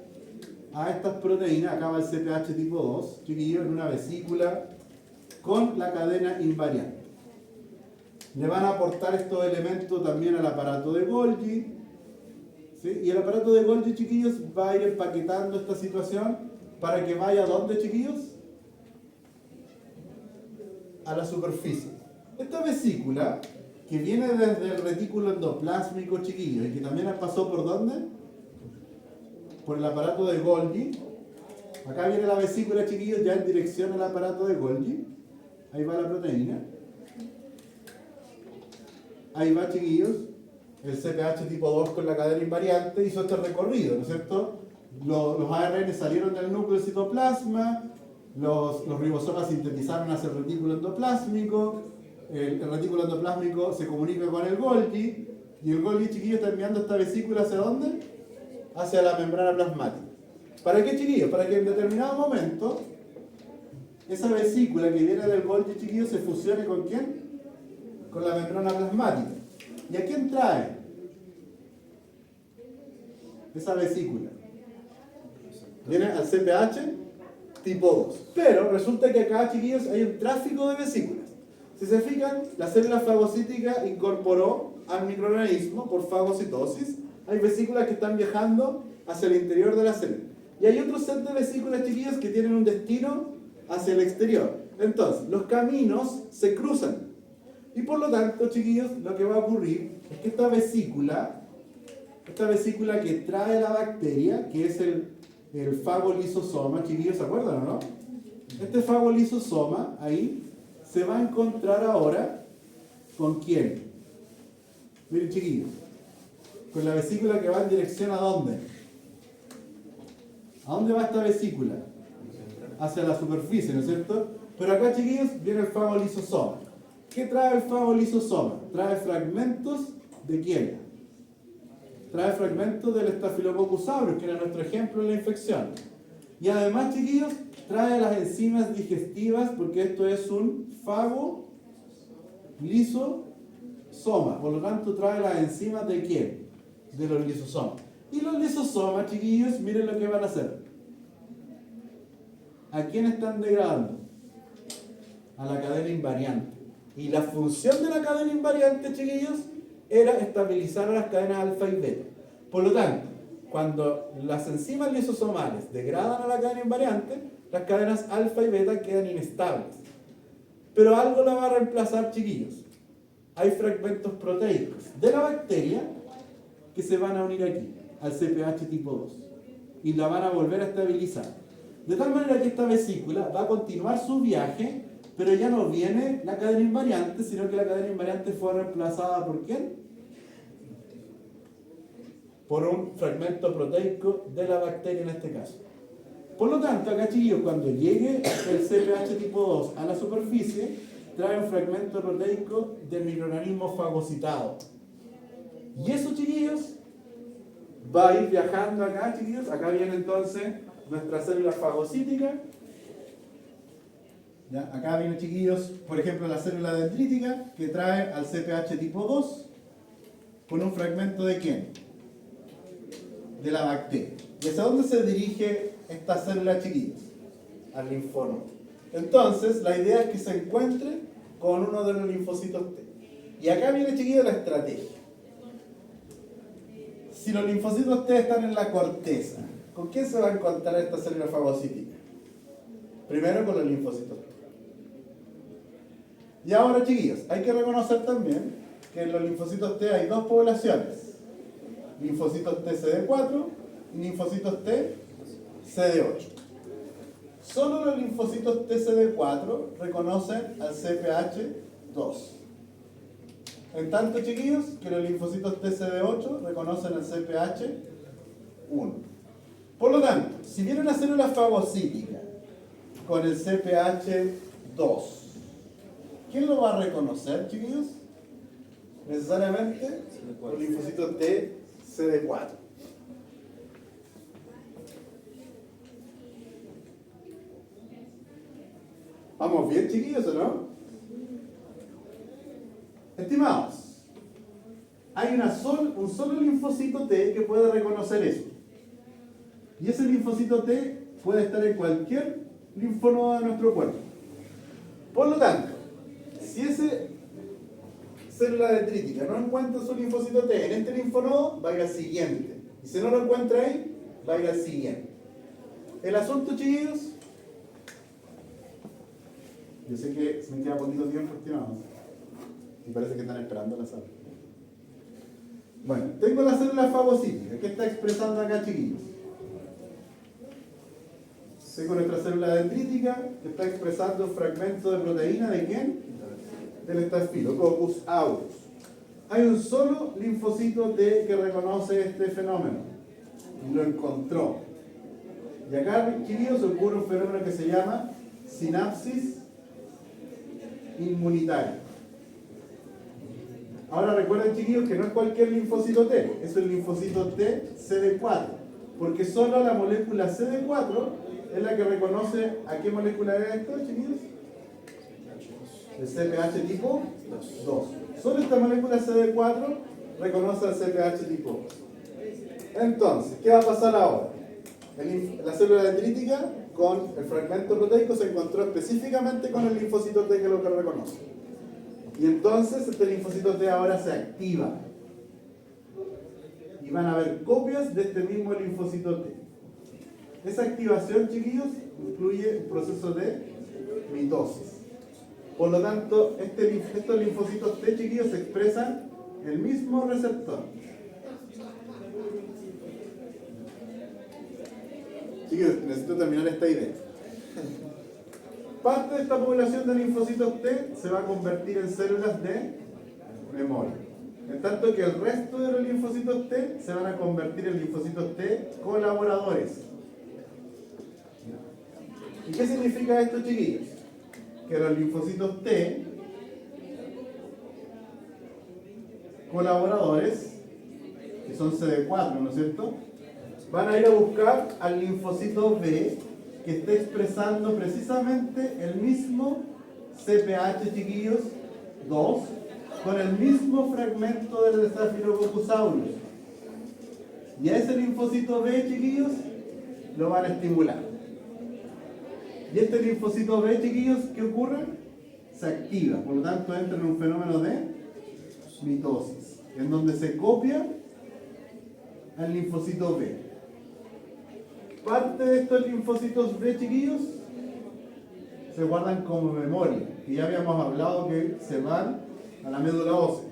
a estas proteínas, acá va el CPH tipo 2, chiquillos, en una vesícula con la cadena invariante. Le van a aportar estos elementos también al aparato de Golgi, ¿sí? Y el aparato de Golgi, chiquillos, va a ir empaquetando esta situación para que vaya ¿a dónde, chiquillos? A la superficie. Esta vesícula, que viene desde el retículo endoplásmico, chiquillos, y que también pasó por ¿dónde? Por el aparato de Golgi. Acá viene la vesícula, chiquillos, ya en dirección al aparato de Golgi. Ahí va la proteína. Ahí va, chiquillos, el CPH tipo 2 con la cadena invariante, hizo este recorrido, ¿no es cierto? Los ARN salieron del núcleo del citoplasma, los ribosomas sintetizaron hacia el retículo endoplásmico, el retículo endoplásmico se comunica con el Golgi, y el Golgi, chiquillos, está enviando esta vesícula ¿hacia dónde? Hacia la membrana plasmática. ¿Para qué, chiquillos? Para que en determinado momento esa vesícula que viene del Golgi, chiquillos, se fusione ¿con quién? Con la membrana plasmática. ¿Y a quién trae esa vesícula? Viene al CPH tipo 2. Pero resulta que acá, chiquillos, hay un tráfico de vesículas. Si se fijan, la célula fagocítica incorporó al microorganismo por fagocitosis. Hay vesículas que están viajando hacia el interior de la célula. Y hay otro set de vesículas, chiquillos, que tienen un destino hacia el exterior. Entonces, los caminos se cruzan. Y por lo tanto, chiquillos, lo que va a ocurrir es que esta vesícula que trae la bacteria, que es el fagolisosoma, chiquillos, ¿se acuerdan o no? Este fagolisosoma, ahí, se va a encontrar ahora ¿con quién? Miren, chiquillos, con la vesícula que va en dirección ¿a dónde? ¿A dónde va esta vesícula? Hacia la superficie, ¿no es cierto? Pero acá, chiquillos, viene el fagolisosoma. ¿Qué trae el fagolisosoma? Trae fragmentos ¿de quién? Trae fragmentos del Staphylococcus aureus, que era nuestro ejemplo en la infección. Y además, chiquillos, trae las enzimas digestivas, porque esto es un fagolisosoma. Por lo tanto, trae las enzimas ¿de quién? De los lisosomas. Y los lisosomas, chiquillos, miren lo que van a hacer. ¿A quién están degradando? A la cadena invariante. Y la función de la cadena invariante, chiquillos, era estabilizar a las cadenas alfa y beta. Por lo tanto, cuando las enzimas lisosomales degradan a la cadena invariante, las cadenas alfa y beta quedan inestables. Pero algo la va a reemplazar, chiquillos. Hay fragmentos proteicos de la bacteria que se van a unir aquí, al CPH tipo 2, y la van a volver a estabilizar. De tal manera que esta vesícula va a continuar su viaje, pero ya no viene la cadena invariante, sino que la cadena invariante fue reemplazada ¿por quién? Por un fragmento proteico de la bacteria en este caso. Por lo tanto, acá, chiquillos, cuando llegue el CPH tipo 2 a la superficie, trae un fragmento proteico del microorganismo fagocitado. Y eso, chiquillos, va a ir viajando acá, chiquillos. Acá viene entonces nuestra célula fagocítica. ¿Ya? Acá viene, chiquillos, por ejemplo, la célula dendrítica que trae al CPH tipo 2 con un fragmento ¿de quién? De la bacteria. ¿Y hacia dónde se dirige esta célula, chiquillos? Al linfonodo. Entonces, la idea es que se encuentre con uno de los linfocitos T. Y acá viene, chiquillos, la estrategia. Si los linfocitos T están en la corteza, ¿con quién se va a encontrar esta célula fagocítica? Primero con los linfocitos T. Y ahora, chiquillos, hay que reconocer también que en los linfocitos T hay dos poblaciones. Linfocitos T CD4 y linfocitos T CD8. Solo los linfocitos T CD4 reconocen al CPH2. En tanto, chiquillos, que los linfocitos T CD8 reconocen al CPH1. Por lo tanto, si viene una célula fagocítica con el CPH2, ¿quién lo va a reconocer, chiquillos? Necesariamente los linfocitos T CD4. ¿Vamos bien, chiquillos, o no? Estimados, hay un solo linfocito T que puede reconocer eso. Y ese linfocito T puede estar en cualquier linfonodo de nuestro cuerpo. Por lo tanto, si esa célula dendrítica no encuentra su linfocito T en este linfonodo, va a ir al siguiente. Y si no lo encuentra ahí, va a ir al siguiente. El asunto, chiquillos, yo sé que se me queda poquito tiempo, estimados. Y parece que están esperando la sala. Bueno, tengo la célula fagocítica. ¿Qué está expresando acá, chiquillos? Tengo nuestra célula dendrítica que está expresando un fragmento de proteína ¿de quién? Del Staphylococcus aureus. hay un solo linfocito T que reconoce este fenómeno y lo encontró. Y acá, chiquillos, ocurre un fenómeno que se llama sinapsis inmunitaria. Ahora recuerden, chiquillos, que no es cualquier linfocito T, es el linfocito T CD4, porque solo la molécula CD4 es la que reconoce a qué molécula es esto, chiquillos. El CPH tipo 2. Solo esta molécula CD4 reconoce al CPH tipo 2. Entonces, ¿qué va a pasar ahora? La célula dendrítica con el fragmento proteico se encontró específicamente con el linfocito T, que es lo que reconoce. Y entonces este linfocito T ahora se activa. Y van a haber copias de este mismo linfocito T. Esa activación, chiquillos, incluye un proceso de mitosis. Por lo tanto, estos linfocitos T, chiquillos, expresan el mismo receptor. Chiquillos, necesito terminar esta idea. Parte de esta población de linfocitos T se va a convertir en células de memoria. En tanto que el resto de los linfocitos T se van a convertir en linfocitos T colaboradores. ¿Y qué significa esto, chiquillos? Que los linfocitos T colaboradores, que son CD4, ¿no es cierto?, van a ir a buscar al linfocito B que esté expresando precisamente el mismo CPH, chiquillos, 2, con el mismo fragmento del Staphylococcus aureus. Y a ese linfocito B, chiquillos, lo van a estimular. Y este linfocito B, chiquillos, ¿qué ocurre? Se activa, por lo tanto entra en un fenómeno de mitosis, en donde se copia al linfocito B. Parte de estos linfocitos B, chiquillos, se guardan como memoria, que ya habíamos hablado que se van a la médula ósea.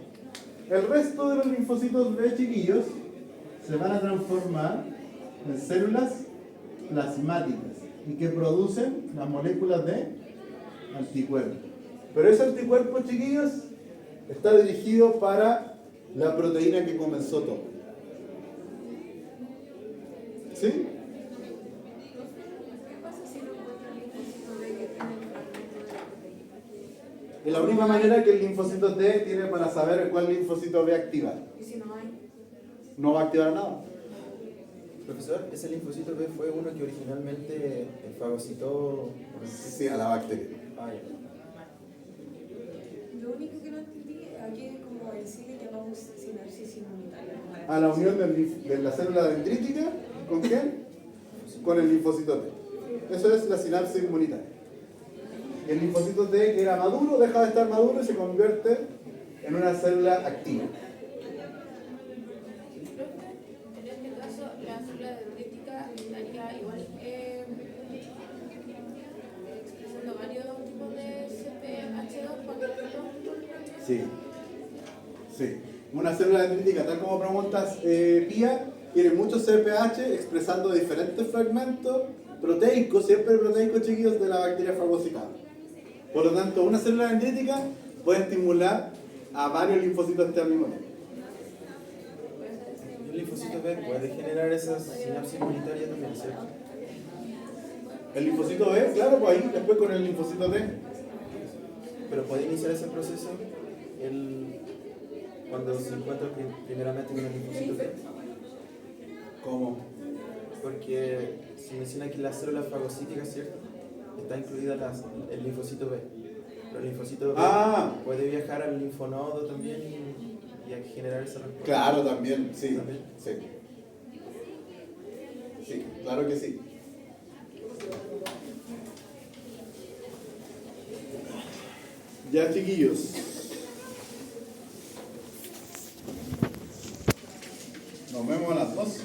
El resto de los linfocitos B, chiquillos, se van a transformar en células plasmáticas y que producen las moléculas de anticuerpos. Pero ese anticuerpo, chiquillos, está dirigido para la proteína que comenzó todo. ¿Sí? ¿Qué pasa si no encuentra el linfocito B que tiene el fragmento de la proteína? Es la única manera que el linfocito T tiene para saber cuál linfocito B activar. ¿Y si no hay? No va a activar nada. Profesor, ese linfocito B fue uno que originalmente fagocitó. Sí, a la bacteria. Ah, ya. Lo único que no entendí, aquí es como el cine que llamamos sinapsis inmunitaria. A la unión de la célula dendrítica, ¿con quién? Con el linfocito T. Eso es la sinapsis inmunitaria. El linfocito T, que era maduro, deja de estar maduro y se convierte en una célula activa. En este caso, la célula dendrítica estaría igual expresando varios tipos de CPH2 cuando Sí. Sí. Una célula dendrítica, tal como preguntas Pía, tiene muchos CPH expresando diferentes fragmentos proteicos, siempre proteicos, chiquillos, de la bacteria fagocitada. Por lo tanto, una célula dendrítica puede estimular a varios linfocitos T al mismo tiempo. Y el linfocito B puede generar esa sinapsis inmunitaria también, ¿cierto? El linfocito B, claro, pues ahí, después con el linfocito T. Pero puede iniciar ese proceso cuando se encuentra primeramente con el linfocito T. ¿Cómo? Porque se menciona que las células fagocíticas, ¿cierto? Está incluida el linfocito B. Pero el linfocito B puede viajar al linfonodo también y a generar esa respuesta. Claro, también, sí. ¿También? Sí. Sí, claro que sí. Ya, chiquillos. Nos vemos a las 2.